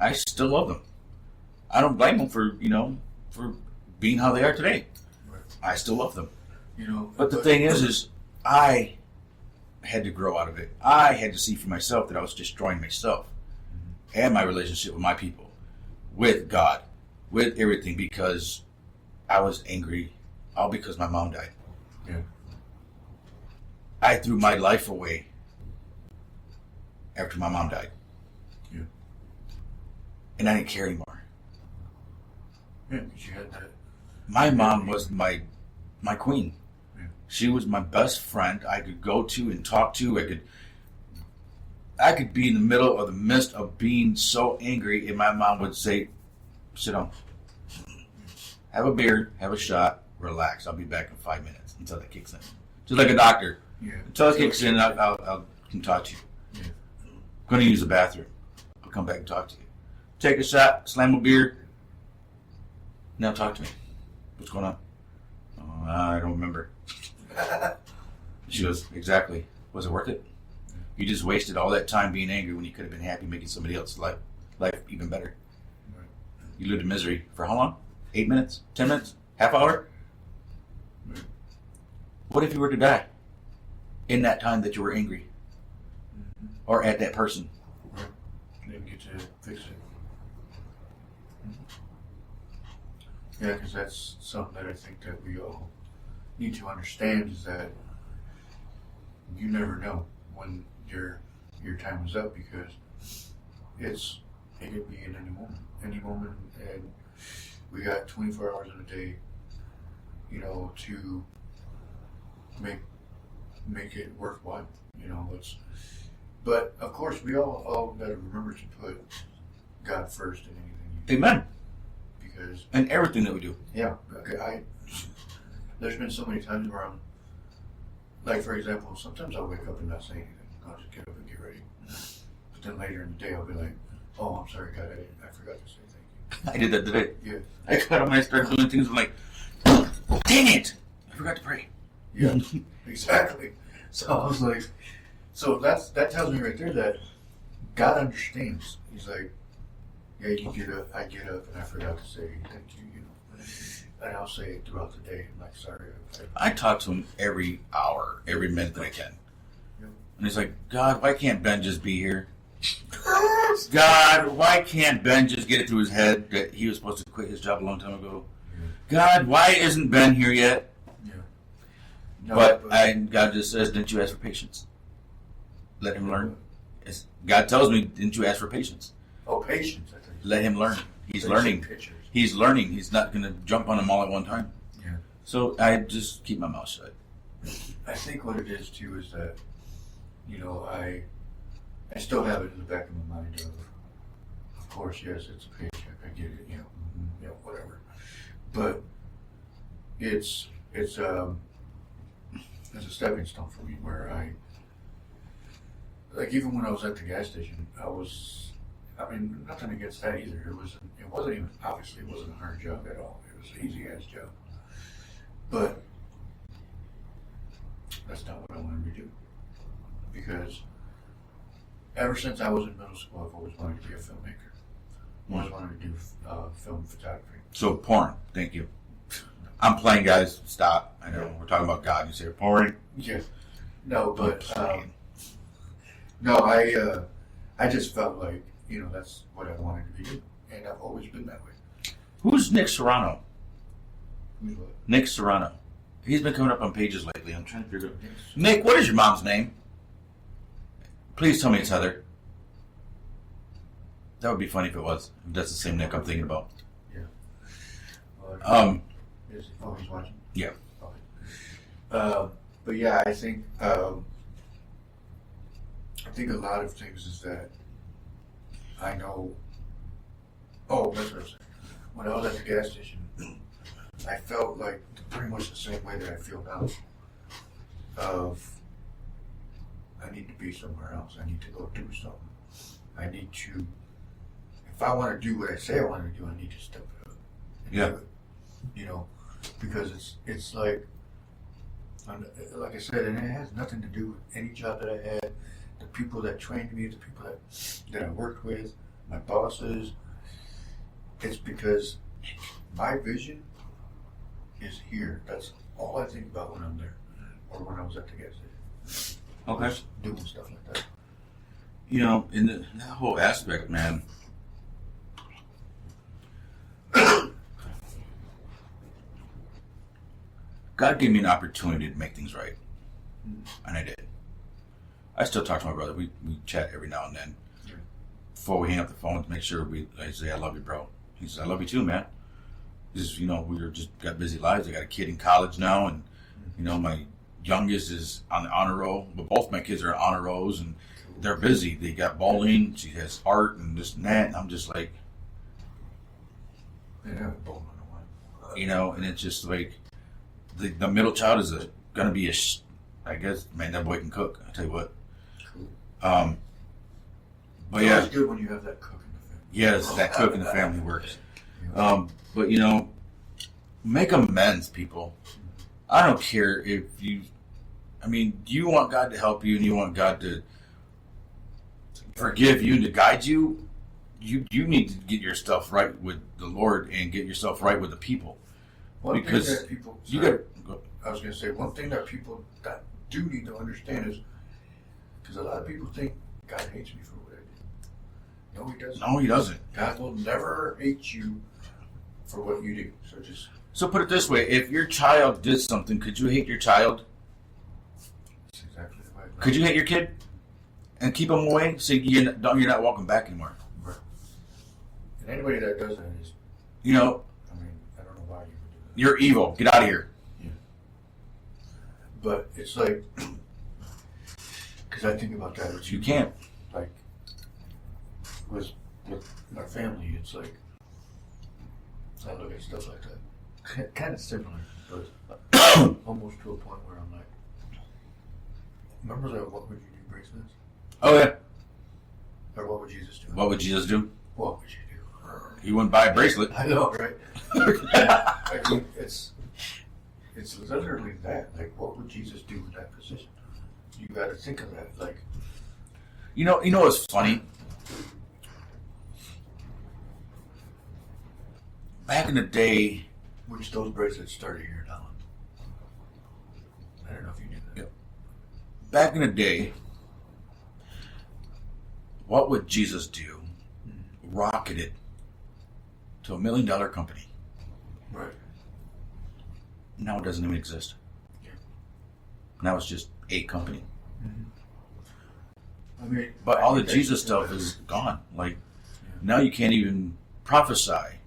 I still love them. I don't blame them for being how they are today. Right. I still love them. But the thing is I had to grow out of it. I had to see for myself that I was destroying myself and my relationship with my people, with God, with everything, because I was angry all because my mom died. Yeah. I threw my life away after my mom died. Yeah. And I didn't care anymore. Yeah, because you had that. My mom was my queen. Yeah. She was my best friend. I could go to and talk to. I could be in the middle of the midst of being so angry, and my mom would say, "Sit down, have a beer, have a shot, relax. I'll be back in 5 minutes," until that kicks in. Just like a doctor. Yeah. Until it kicks in, I'll can talk to you. Yeah. Going to use the bathroom. I'll come back and talk to you. Take a shot, slam a beer. Now talk to me. What's going on? Oh, I don't remember. She goes, exactly. Was it worth it? You just wasted all that time being angry when you could have been happy making somebody else's life even better. Right. You lived in misery for how long? 8 minutes? 10 minutes? Half hour? Right. What if you were to die in that time that you were angry? Or at that person? Right. Didn't get to fix it. Yeah, because that's something that I think that we all need to understand, is that you never know when your time is up, because it could be in any moment, and we got 24 hours in a day, to make it worthwhile. But of course we all got to remember to put God first in anything you do. Amen. Because And everything that we do. yeah, okay, there's been so many times where I'm, like, for example, sometimes I'll wake up and not say anything. I'll just get up and get ready. But then later in the day I'll be like, oh, I'm sorry, God, I forgot to say thank you. I did that today. Yeah. I got on, I started doing things, I'm like, dang it! I forgot to pray. Yeah, exactly. So I was like, that tells me right there that God understands. He's like, yeah, you get up, I get up, and I forgot to say thank you, and I'll say it throughout the day. I'm like, sorry. I talk to him every hour, every minute that I can. Yep. And he's like, God, why can't Ben just be here? God, why can't Ben just get it through his head that he was supposed to quit his job a long time ago? Yeah. God, why isn't Ben here yet? Yeah. No, But God just says, didn't you ask for patience? Let him learn. God tells me, didn't you ask for patience? Oh, patience. I think. Let him learn. He's There's learning. some pictures. He's learning. He's not going to jump on them all at one time. Yeah. So I just keep my mouth shut. I think what it is too is that, I still have it in the back of my mind of course, yes, it's a paycheck. I get it, whatever. But it's a stepping stone for me, where even when I was at the gas station, nothing against that either. It wasn't even, obviously it wasn't a hard job at all. It was an easy ass job. But that's not what I wanted to do. Because ever since I was in middle school, I've always wanted to be a filmmaker. Always wanted to do film photography. So porn. Thank you. I'm playing, guys. Stop. I know we're talking about God. You say porn. Yeah. No, but playing. no, I just felt like that's what I wanted to be doing, and I've always been that way. Who's Nick Serrano? Who's what? Nick Serrano. He's been coming up on pages lately. I'm trying to figure out. Nick, what is your mom's name? Please tell me it's Heather. That would be funny if it was. If that's the same Nick I'm thinking about. Yeah. He's watching. Yeah. Okay. But yeah, I think a lot of things is that I know. Oh, that's what I was saying. When I was at the gas station, I felt like pretty much the same way that I feel now. I need to be somewhere else. I need to go do something. I need to. If I want to do what I say I want to do, I need to step it up and do it. Because it's like I said, and it has nothing to do with any job that I had, the people that trained me, the people that I worked with, my bosses. It's because my vision is here. That's all I think about when I'm there, or when I was at the gas station. Okay. Just doing stuff like that. You know, in that whole aspect, man. God gave me an opportunity to make things right, and I did. I still talk to my brother. We chat every now and then. Yeah. Before we hang up the phone, to make sure I say, I love you, bro. He says, I love you too, man. Just, you know, we were just got busy lives. I got a kid in college now, and, you know, my youngest is on the honor roll. But both my kids are on honor rolls, and they're busy. They got bowling. She has art and this and that. And I'm just like, They have bowling on. you know, and it's just like, the middle child is going to be I guess, man, that boy can cook. I tell you what. Cool. But yeah. It's good when you have that cook in the family. Yes, that cook in the family works. But you know, make amends, people. I don't care if you. I mean, do you want God to help you and you want God to forgive you and to guide you? You need to get your stuff right with the Lord and get yourself right with the people. Because thing that people, you got. I was going to say, one thing that people that do need to understand is, because a lot of people think God hates me for what I did. No, He doesn't. No, He doesn't. God will never hate you for what you do. So put it this way: if your child did something, could you hate your child? That's exactly the way. Could you hate your kid and keep them away? So you're not walking back anymore. Right. And anybody that does that is, You know, I mean, I don't know why you would do that. you're evil. Get out of here. Yeah. But it's like, because I think about that with You can't. like with our family, it's like I look at stuff like that, kind of similar, but almost to a point where I'm like, remember that "What would you do" bracelets, Oh yeah. or what would Jesus do? What would Jesus do? What would you do? He wouldn't buy a bracelet. I know, right? I mean, it's literally that. Like, what would Jesus do in that position? You got to think of that. Like, You know what's funny? Back in the day, which those bracelets started here in Holland. I don't know if you knew that. back in the day, what would Jesus do? Rocketed to $1 million company. Right. Now it doesn't even exist. Yeah. Now it's just a company. I mean, But I all the think Jesus that's- stuff is gone. Like, now you can't even prophesy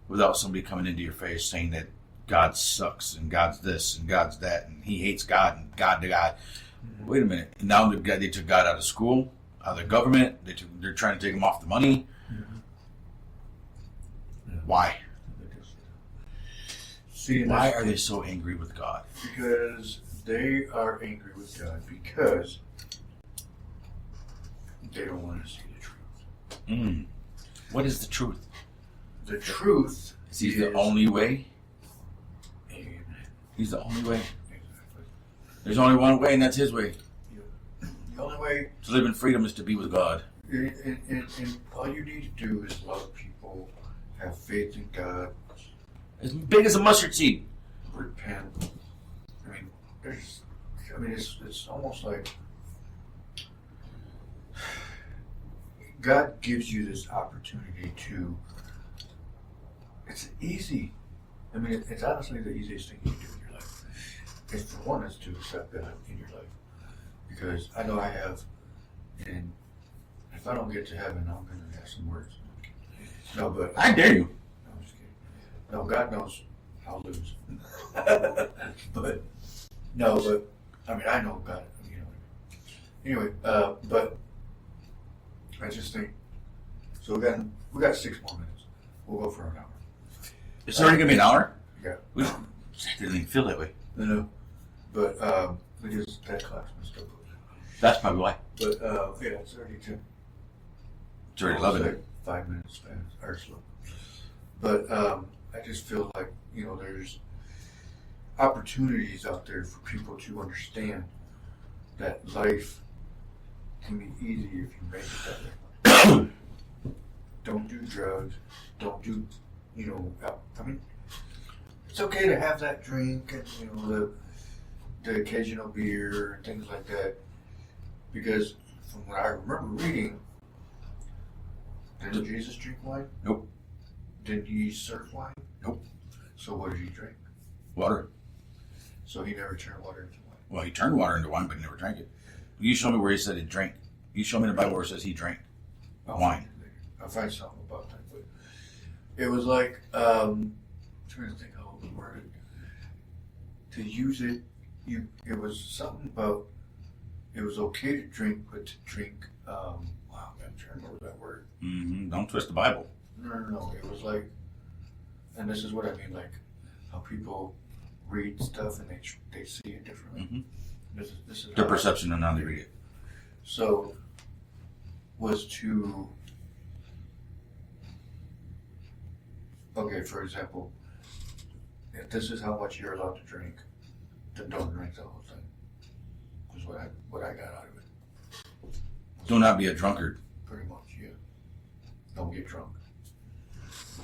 without somebody coming into your face saying that God sucks and God's this and God's that and He hates God and God to God. Wait a minute. Now they took God out of school, out of the government. They're trying to take Him off the money. Yeah. Why? See, Why are they so angry with God? Because they are angry with God because they don't want to see the truth. What is the truth? The truth Is He the only way? Amen. He's the only way. Exactly. There's only one way, and that's His way. The only way, To live in freedom is to be with God. and all you need to do is love people, have faith in God, As big as a mustard seed. repent. It's almost like God gives you this opportunity to. It's easy. It's honestly the easiest thing you can do in your life. If for one, is to accept God in your life, because I know I have, and if I don't get to heaven, I'm going to have some words. No, but I dare you. No, I'm just kidding. No, God knows I'll lose. but I know God. Anyway, but I just think. So we got 6 more minutes. We'll go for an hour. It's already going to be an hour? Yeah. We didn't even feel that way. No. But because that clock's messed up. That's probably why. But yeah, it's already 10. It's already 11. Like 5 minutes fast or slow. But I just feel like there's opportunities out there for people to understand that life can be easy if you make it that way. don't do drugs, don't do, I mean, it's okay to have that drink and, the occasional beer and things like that. Because from what I remember reading, didn't Jesus drink wine? Nope. Didn't he serve wine? Nope. So what did he drink? Water. So he never turned water into wine. Well, he turned water into wine, but he never drank it. You show me where he said he drank. You show me in the Bible where it says he drank wine. I'll find something about that. But it was like, I'm trying to think how it was worded. To use it, it was something about, it was okay to drink, but to drink, I'm trying to remember that word. Mm-hmm. Don't twist the Bible. No. It was like, and this is what I mean, like how people read stuff and they see it differently. Mm-hmm. This is Their how perception and how they read it. So, was to, okay, for example, if this is how much you're allowed to drink, then don't drink the whole thing. Is what I got out of it. Do not be a drunkard. Pretty much, yeah. Don't get drunk.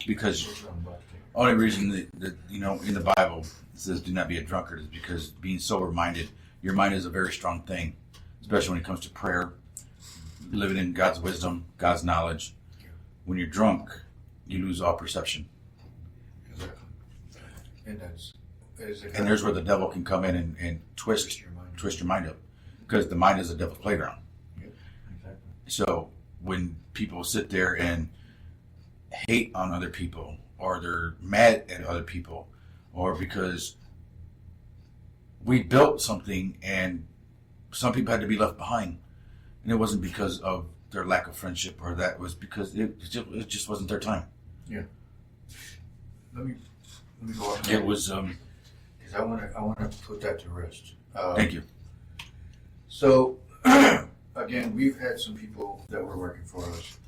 Because That's what I'm about to take. only reason that in the Bible it says do not be a drunkard is because being sober minded, your mind is a very strong thing, especially when it comes to prayer, living in God's wisdom, God's knowledge. When you're drunk, you lose all perception. Exactly. And And there's where the devil can come in and twist your mind up, because the mind is a devil's playground. Yeah, exactly. So when people sit there and hate on other people, or they're mad at other people, or because we built something and some people had to be left behind, and it wasn't because of their lack of friendship, or that was because it just wasn't their time. Yeah. Let me go on. It was. Because I want to put that to rest. Thank you. So, again, we've had some people that were working for us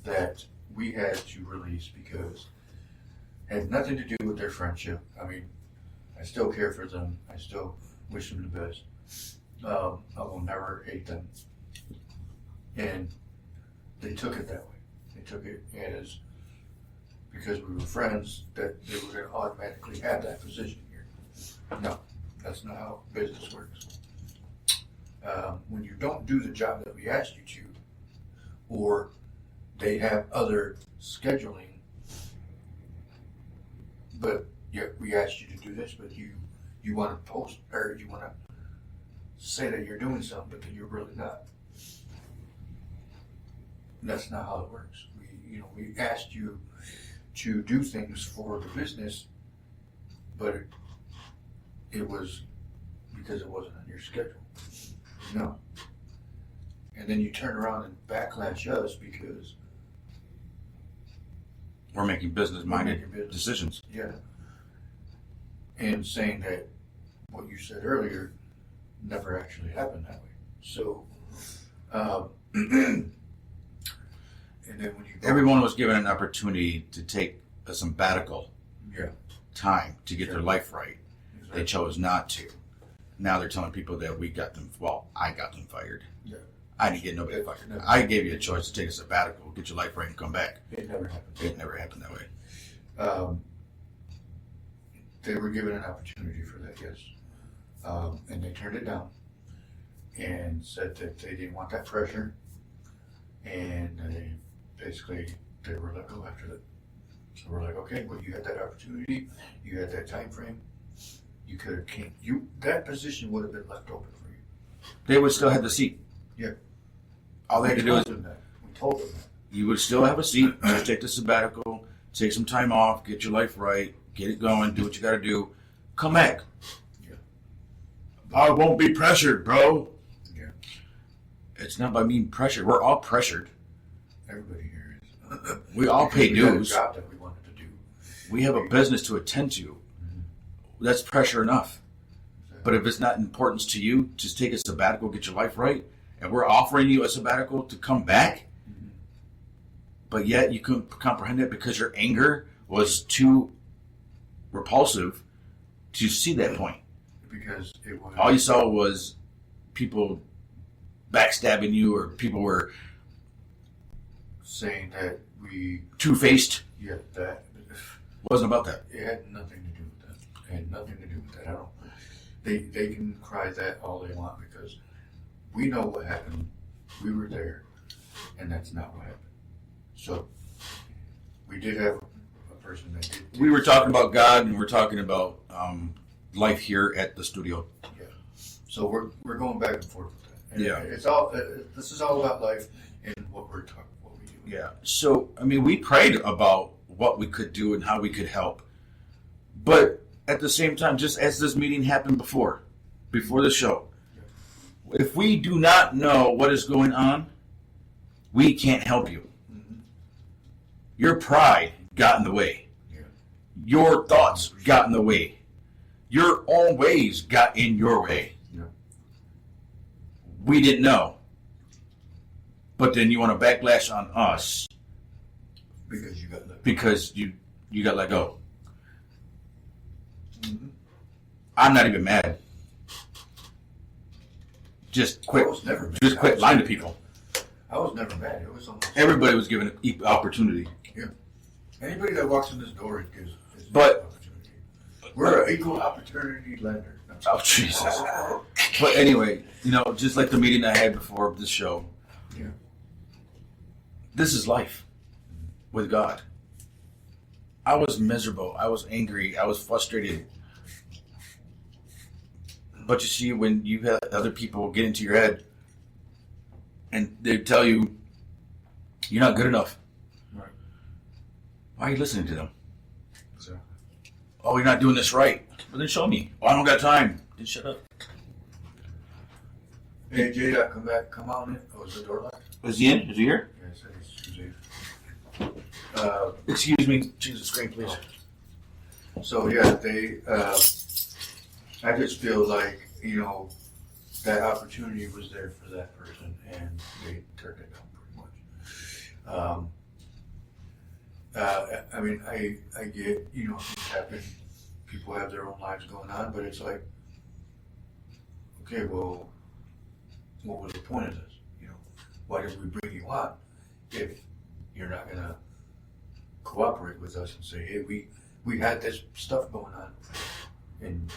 that we had to release because it had nothing to do with their friendship. I mean, I still care for them. I still wish them the best. I will never hate them. And they took it that way. They took it as, because we were friends, that they were going to automatically have that position here. No, that's not how business works. When you don't do the job that we asked you to, or they have other scheduling, but yet we asked you to do this, but you want to post, or you want to say that you're doing something, but that you're really not. That's not how it works. We asked you to do things for the business, but it was because it wasn't on your schedule. No. And then you turn around and backlash us because We're making business-minded decisions. Yeah. And saying that what you said earlier never actually happened that way. So, and then when you Everyone was given an opportunity to take a sabbatical yeah, time to get their life right. exactly. They chose not to. Now they're telling people that I got them fired. Yeah. I didn't get nobody fired. Never. I gave you a choice to take a sabbatical, get your life right, and come back. It never happened. It never happened that way. They were given an opportunity for that, yes. And they turned it down and said that they didn't want that pressure, and they were let go after that. So we're like, okay, well, you had that opportunity, you had that time frame, you could have came, that position would have been left open for you. They would still have the seat. Yeah. All they had to do is We told them that. you would still have a seat. Just take the sabbatical, take some time off, get your life right, get it going, do what you got to do, come back. Yeah. I won't be pressured, bro. Yeah. It's not by being pressured. We're all pressured. Everybody here is. We all pay We had a dues. job that we wanted to do. We have a business to attend to. That's pressure enough. But if it's not importance to you, just take a sabbatical, get your life right, and we're offering you a sabbatical to come back, but yet you couldn't comprehend it because your anger was too repulsive to see that point. Because it was. All you saw was people backstabbing you, or people were saying that we two-faced. yeah, that Wasn't about that. it had nothing to do with that. It had nothing to do with that. I don't. They can cry that all they want because we know what happened. We were there, and that's not what happened. So we did have a person that did. We were talking about God, and we're talking about life here at the studio. Yeah. So we're going back and forth with that. And Yeah. It's all. This is all about life and what we're talking. What we do. Yeah. So, I mean, we prayed about what we could do and how we could help. But at the same time, just as this meeting happened before the show, if we do not know what is going on, we can't help you. Mm-hmm. Your pride got in the way. Yeah. Your thoughts got in the way. Your own ways got in your way. Yeah. We didn't know. But then you want to backlash on us Because you got let. because you got let go. Mm-hmm. I'm not even mad. Just quit. I was never mad. Just quit lying to people. I was never mad. It was almost Everybody was given an equal opportunity. anybody that walks in this door is But- an opportunity. We're an equal opportunity lender. Oh, Jesus. But anyway, just like the meeting I had before this show, Yeah. this is life with God. I was miserable. I was angry. I was frustrated. But you see, when you have other people get into your head and they tell you you're not good enough, Right. why are you listening to them? So, Oh, you're not doing this right. Well, then show me. Oh, I don't got time. Then shut up. hey, Jada, come on in. Oh, is the door locked? Is he in? Is he here? Yes, it's Jada. Excuse me. Change the screen, please. So yeah, I just feel like, that opportunity was there for that person and they turned it down pretty much. I mean, I get, things happen, people have their own lives going on, but it's like, okay, well, what was the point of this? Why did we bring you on if you're not going to cooperate with us and say, hey, we had this stuff going on, and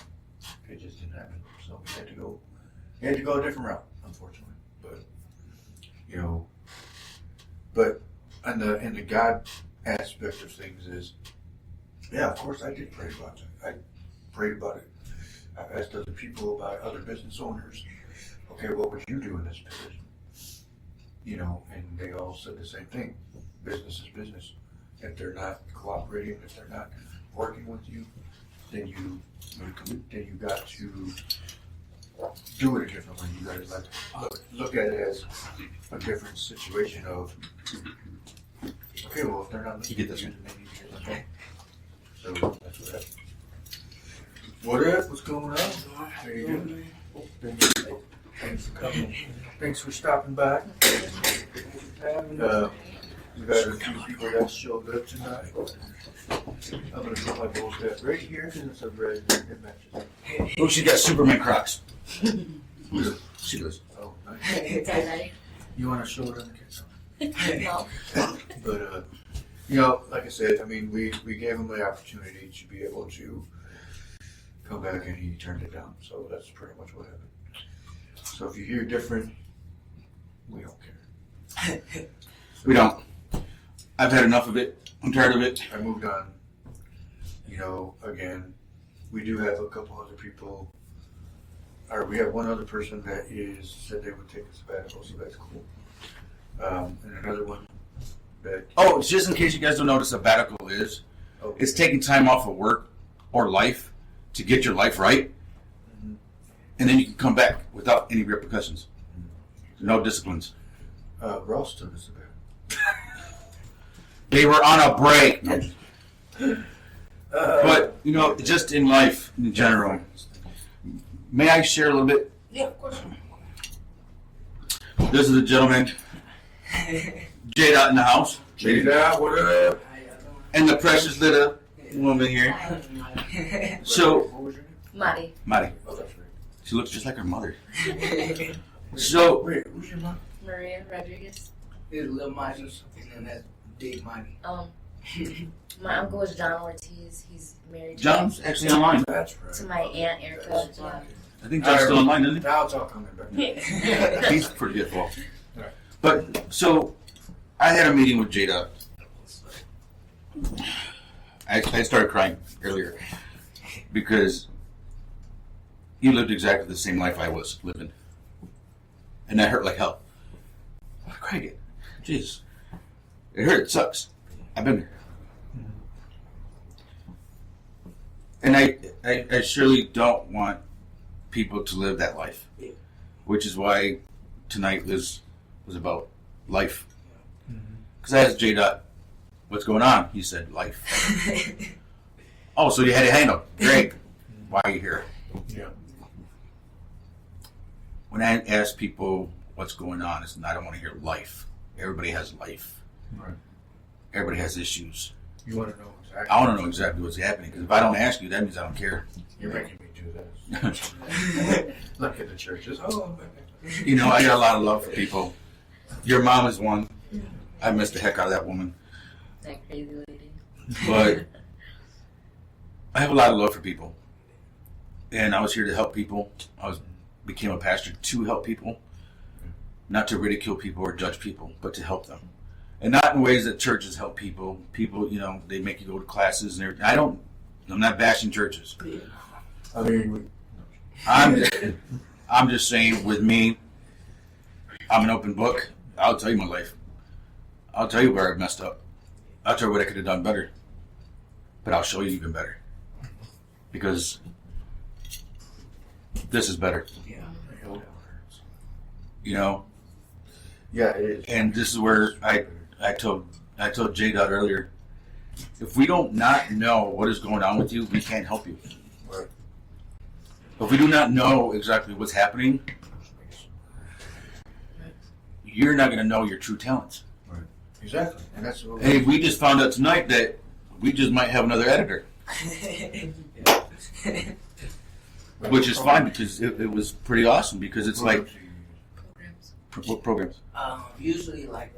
it just didn't happen. So we had to go a different route, unfortunately. But in the God aspect of things is, yeah, of course I did pray about it. I prayed about it. I asked other people about other business owners. Okay, what would you do in this position? And they all said the same thing. Business is business. If they're not cooperating, if they're not working with you, then you got to do it a different way. You got to look at it as a different situation of, okay, well, if they're not You get this listening, then they need to get okay. So that's what happened. What up? What's going on? How you doing? Thanks for coming. Thanks for stopping by. We got a few people that showed up tonight. I'm gonna put my bull cap right here because it's a red. It matches. Oh, she got Superman Crocs. She does. Oh, nice. You want to show it on the camera? No. But like I said, I mean, we gave him the opportunity to be able to come back, and he turned it down. So that's pretty much what happened. So if you hear different, we don't care. We don't. I've had enough of it. I'm tired of it. I moved on. Again, we do have a couple other people, or we have one other person that said they would take a sabbatical, so that's cool. And another one that. Oh, just in case you guys don't know what a sabbatical is, Okay. it's taking time off of work or life to get your life right, Mhm. and then you can come back without any repercussions. No disciplines. Ross took a sabbatical. They were on a break. But, just in life in general, may I share a little bit? Yeah, of course. This is a gentleman, Jada in the house, Jada, what up? and the precious little woman here. So, What was your name? Mari. Mari, Oh, that's right. she looks just like her mother. So, Wait, who's your mom? Maria Rodriguez. Here's Lil Mike, and then that's big money. My uncle is John Ortiz. He's married to John's actually online. That's right. to my aunt Erica. Yeah. I think John's still online, isn't Now it's all coming back. he? He's pretty good, Paul. Right. But, so, I had a meeting with J-Dot. I started crying earlier because he lived exactly the same life I was living. And that hurt like hell. I cried it. Jeez. It hurt. It sucks. I've been there. And I surely don't want people to live that life. Which is why tonight was about life. Because I asked J-Dot, what's going on? He said, life. Oh, so you had a handle. Great. Why are you here? Yeah. When I ask people what's going on, I don't want to hear life. Everybody has life. Right. Everybody has issues. You want to know exactly. I want to know exactly what's happening, because if I don't ask you, that means I don't care. You're making me do this. Look at the churches. Oh, You know, I got a lot of love for people. Your mom is one. I miss the heck out of that woman. That crazy lady. But I have a lot of love for people. And I was here to help people. Became a pastor to help people. Not to ridicule people or judge people, but to help them. And not in ways that churches help people. People, you know, they make you go to classes and everything. I'm not bashing churches. I mean, I'm just saying, with me, I'm an open book. I'll tell you my life. I'll tell you where I messed up. I'll tell you what I could have done better. But I'll show you even better. Because this is better. Yeah. You know? Yeah, it is. And this is where I told J-Dot earlier, if we don't not know what is going on with you, we can't help you. Right. If we do not know exactly what's happening, you're not going to know your true talents. Right. Exactly. And that's what Hey, we just found out tonight that we just might have another editor, which is fine, because it was pretty awesome, because it's like, Programs. what programs? Usually like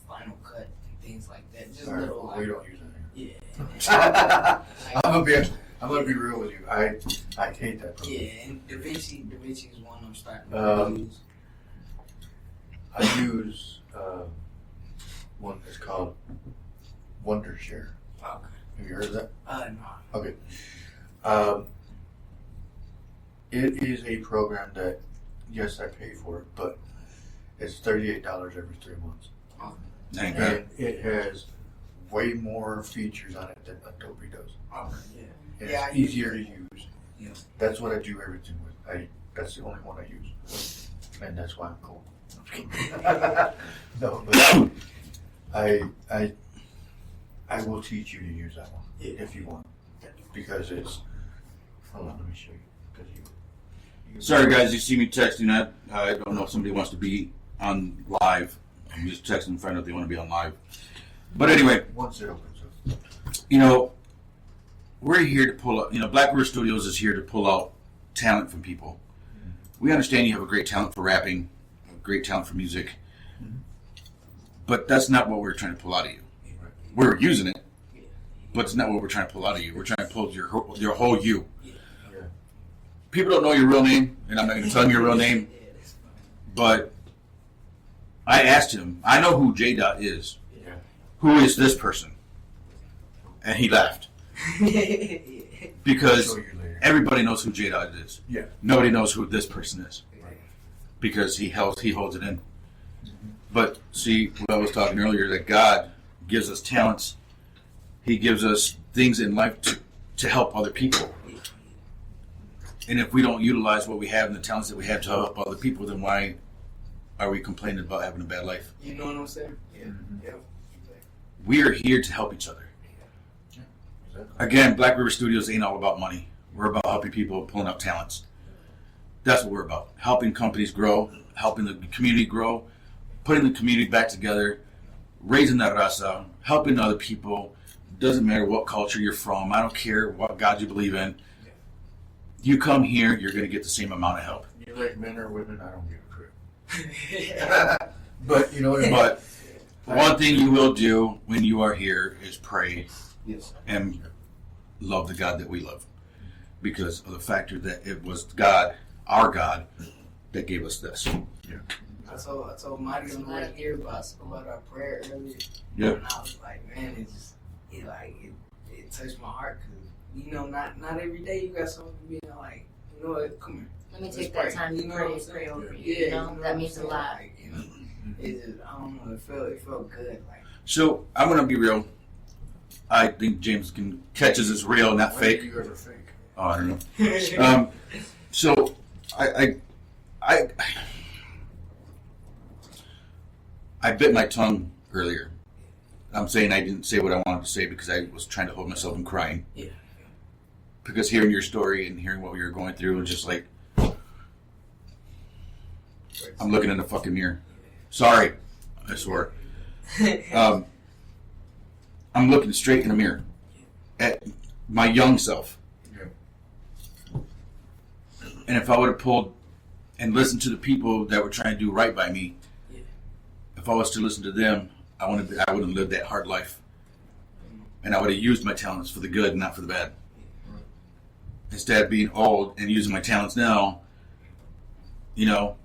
Final Cut and things like that. Just little like. we don't use it. Yeah. I'm gonna be real with you. I hate that program. Yeah, and DaVinci is one I'm starting to use. I use one that's called Wondershare. Okay. Have you heard of that? No. Okay. It is a program that, yes, I pay for it, but it's $38 every 3 months. That ain't bad. And it has way more features on it than Adobe does. Okay. Yeah. And Yeah, I it's use easier to use. Yeah. That's what I do everything with. That's the only one I use. And that's why I'm cool. No, but I will teach you to use that one if you want. Because it's, hold on, let me show you. 'Cause you Sorry, guys, you see me texting that. I don't know if somebody wants to be on live. I'm just texting to find out if they want to be on live. But anyway, once it opens up. you know, we're here to pull up, Black River Studios is here to pull out talent from people. We understand you have a great talent for rapping, a great talent for music, but that's not what we're trying to pull out of you. We're using it, but it's not what we're trying to pull out of you. We're trying to pull your whole you. People don't know your real name, and I'm not going to tell them your real name, but I asked him, I know who J-Dot is. Yeah. Who is this person? And he laughed. Because I'll show you later. everybody knows who J-Dot is. Yeah. Nobody knows who this person is. Right. Because he holds it in. But see, what I was talking earlier, that God gives us talents. He gives us things in life to help other people. And if we don't utilize what we have and the talents that we have to help other people, then why are we complaining about having a bad life? You know what I'm saying? Yeah. Yeah. We are here to help each other. Exactly. Again, Black River Studios ain't all about money. We're about helping people, pulling up talents. That's what we're about. Helping companies grow, helping the community grow, putting the community back together, raising that raza, helping other people. Doesn't matter what culture you're from. I don't care what God you believe in. You come here, you're going to get the same amount of help. You like men or women, I don't give a crap. But you know what I mean? But One thing you will do when you are here is pray Yes. and love the God that we love, because of the factor that it was God, our God, that gave us this. I told Marty on the way here about our prayer earlier. Yeah. And I was like, man, it touched my heart because not every day you got something being like, you know what, come here. Let me take that time to pray over you. You know, that means a lot. Like, it just, I don't know, it felt good. Like, So I'm gonna be real. I think James can catch us as real, not When fake. did you ever fake? Oh, I don't know. So I bit my tongue earlier. I'm saying I didn't say what I wanted to say because I was trying to hold myself from crying. Yeah. Because hearing your story and hearing what we were going through was just like, I'm looking in the fucking mirror. Sorry, I swear. I'm looking straight in the mirror at my young self. Yeah. And if I would have pulled and listened to the people that were trying to do right by me, Yeah. if I was to listen to them, I would have lived that hard life. And I would have used my talents for the good and not for the bad. Instead of being old and using my talents now,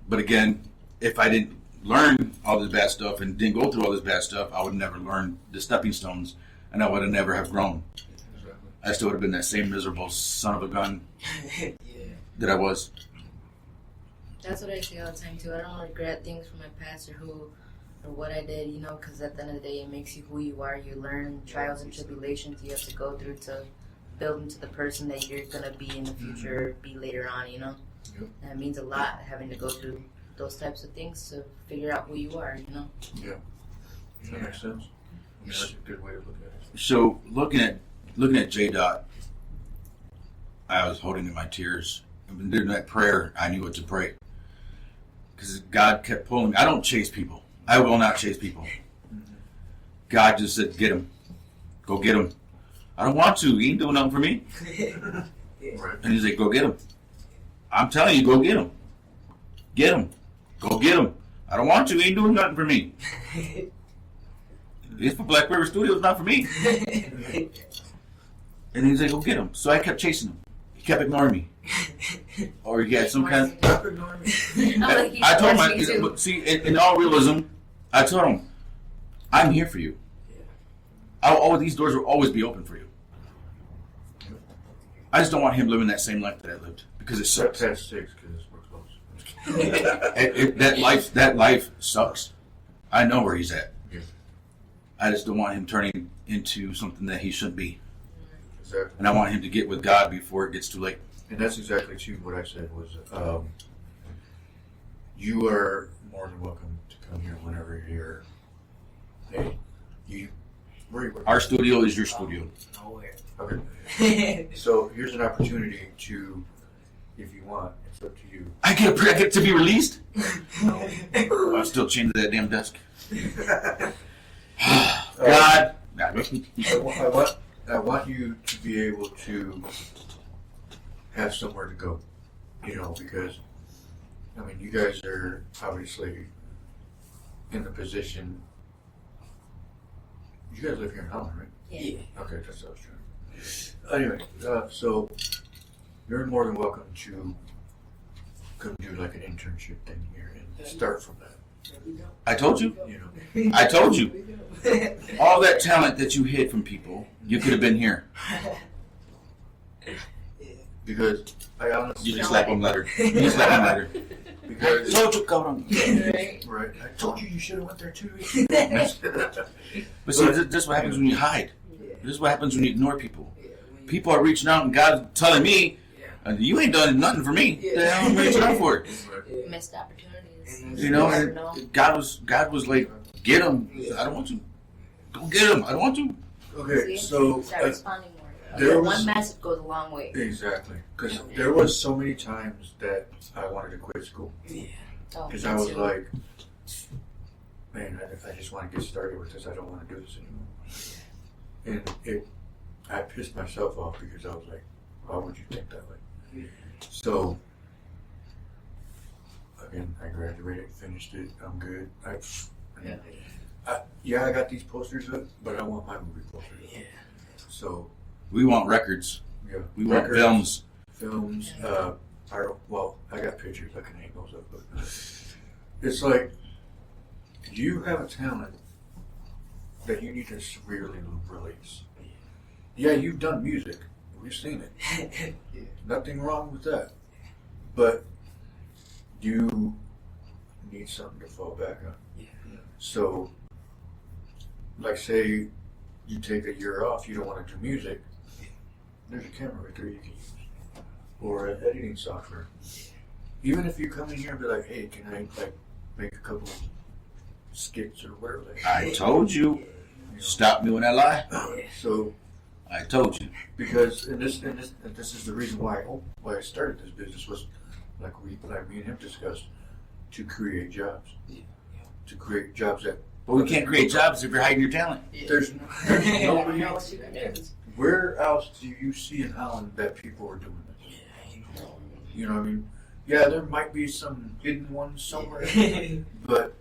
but again, if I didn't learn all this bad stuff and didn't go through all this bad stuff, I would never learn the stepping stones, and I would have never have grown. Exactly. I still would have been that same miserable son of a gun Yeah. that I was. That's what I say all the time too. I don't regret things from my past or what I did, because at the end of the day, it makes you who you are. You learn trials and tribulations you have to go through to build into the person that you're gonna be in the future, be later on. Yep. And it means a lot having to go through those types of things to figure out who you are. Yeah. That makes sense. I mean, that's a good way to look at it. So looking at J Dot, I was holding in my tears. And during that prayer, I knew what to pray because God kept pulling me. I don't chase people. I will not chase people. God just said, "Get him, go get him." I don't want to. He ain't doing nothing for me. Right. And he's like, "Go get him." I'm telling you, go get him. Get him. Go get him. I don't want to. He ain't doing nothing for me. It's for Black River Studios, not for me. And he's like, go get him. So I kept chasing him. He kept ignoring me. Or he had some kind of... I told him, see, in all realism, I told him, I'm here for you. All these doors will always be open for you. I just don't want him living that same life that I lived. Because it sucks. Past 6 because we're close. That life sucks. I know where he's at. Yeah. I just don't want him turning into something that he shouldn't be. Exactly. And I want him to get with God before it gets too late. And that's exactly too what I said was, you are more than welcome to come here whenever you're here. Hey, where you work? Our studio is your studio. Nowhere. Okay. So here's an opportunity to, if you want, it's up to you. I get to be released? No. I'm still chained to that damn desk. God. I want you to be able to have somewhere to go, because, I mean, you guys are obviously in the position. You guys live here in Holland, right? Yeah. Okay, that's what I was trying. Anyway, so you're more than welcome to come do like an internship thing here and start from that. There we go. I told you. I told you. All that talent that you hid from people, you could have been here. Because I honestly... You just slap them letter. You just slap them letter. Because... Told you, go on. Right. I told you should have went there too. But see, this is what happens when you hide. This is what happens when you ignore people. People are reaching out and God's telling me, you ain't done nothing for me. The hell am I reaching out for? Missed opportunities. And God was like, get him. I don't want to. Go get him. I don't want to. Okay, so... Start responding more. there was- One message goes a long way. Exactly. Because there was so many times that I wanted to quit school. Oh, Because me I was too. like, man, I just want to get started with this. I don't want to do this anymore. And I pissed myself off because I was like, why would you think that way? So, again, I graduated, finished it, I'm good. I got these posters up, but I want my movie posters. Yeah. So, We want records. yeah. We want Records, films. Films, I got pictures, I can hang those up, but it's like, you have a talent that you need to severely release. Yeah, you've done music. We've seen it. Nothing wrong with that. But you need something to fall back on. Yeah. So, like say you take a year off, you don't want to do music, there's a camera right there you can use. Or an editing software. Even if you come in here and be like, hey, can I like make a couple skits or whatever. I told you. You know. Stop me when I lie. So I told you. because this is the reason why I started this business was like me and him discussed, to create jobs. To create jobs that But we can't create jobs if you're hiding your talent. there's nobody Yeah. else. Where else do you see in Holland that people are doing this? You know what I mean? Yeah, there might be some hidden ones somewhere, but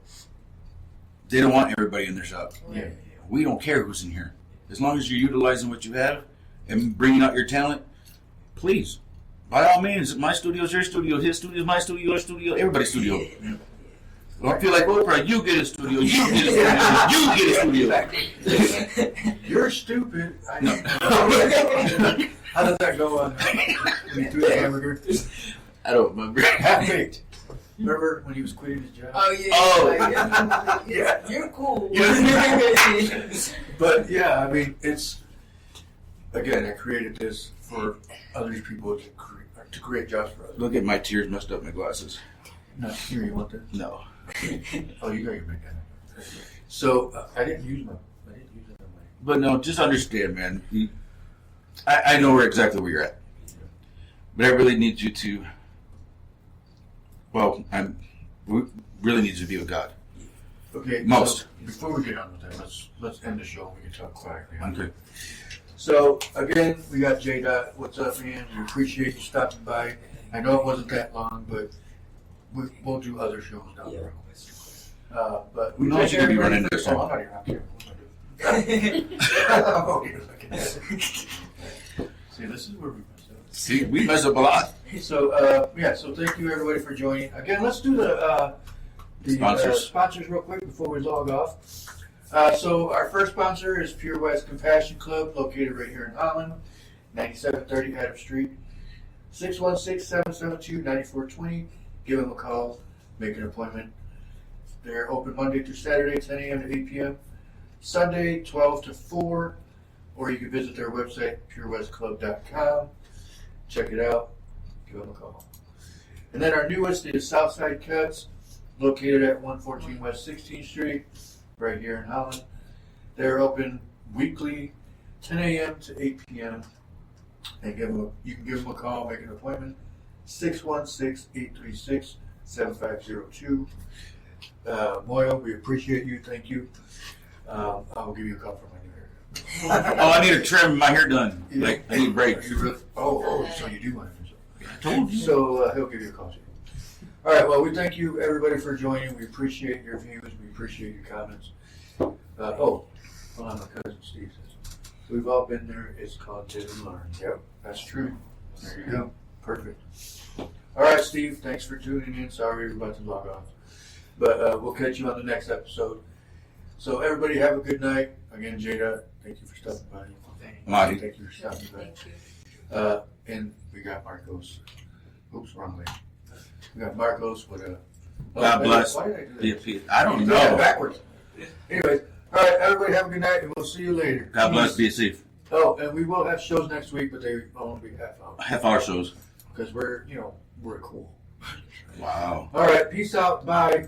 They don't want everybody in their shop. yeah, We don't care who's in here. As long as you're utilizing what you have and bringing out your talent, please. By all means, my studio's your studio, his studio's my studio, your studio, everybody's studio. Don't feel like Oprah, you get a studio, you get a studio, you get a studio. you're stupid. No. How did that go on? When he threw the hamburger? I don't remember. Half baked. Remember when he was quitting his job? Oh yeah. Oh. Like, Yeah. You're cool. But yeah, I mean, it's again, I created this for other people to create jobs for others. Look at my tears messed up my glasses. Not here, you want that? No. Oh, you got your big guy. So I didn't use it on my. But no, just understand, man. I know exactly where you're at. But I really need you to, we really need you to be with God. Okay. Most. So before we get on with that, let's end the show and we can talk quietly. Huh? Okay. So again, we got J Dot. What's up, man? We appreciate you stopping by. I know it wasn't that long, but we'll do other shows down the road. But we No, thank you could be everybody running for- this oh, one. I'm not even out here. I'm over here looking at it. See, this is where we mess up. See, we mess up a lot. So so thank you everybody for joining. Again, let's do the sponsors real quick before we log off. So our first sponsor is Pure West Compassion Club, located right here in Holland, 9730 Adams Street, 616-772-9420. Give them a call, make an appointment. They're open Monday through Saturday, 10 a.m. to 8 p.m. Sunday, 12 to 4, or you can visit their website, purewestclub.com. Check it out. Give them a call. And then our newest is Southside Cuts, located at 114 West 16th Street, right here in Holland. They're open weekly, 10 a.m. to 8 p.m. And you can give them a call, make an appointment, 616-836-7502. Moyo, we appreciate you. Thank you. I will give you a call for my new hair. Oh, I need to trim my hair done. Like, I need a break. You really? Oh, so you do want to. I told you. So he'll give you a call too. All right. Well, we thank you everybody for joining. We appreciate your views. We appreciate your comments. Hold on, my cousin Steve says we've all been there. It's called Live and Learn. Yep, that's true. There you go. Perfect. All right, Steve. Thanks for tuning in. Sorry we're about to log off, but we'll catch you on the next episode. So everybody have a good night. Again, Jada, thank you for stopping by. Marty. Thank you for stopping by. Thank you. And we got Marcos. Oops, wrong way. We got Marcos with a. God bless. Why did I do that? I don't You did that know. backwards. Anyways, all right, everybody have a good night, and we'll see you later. God bless. Be safe. Oh, and we will have shows next week, but they won't be half hour Half-hour shows. because we're cool. Wow. All right, peace out. Bye.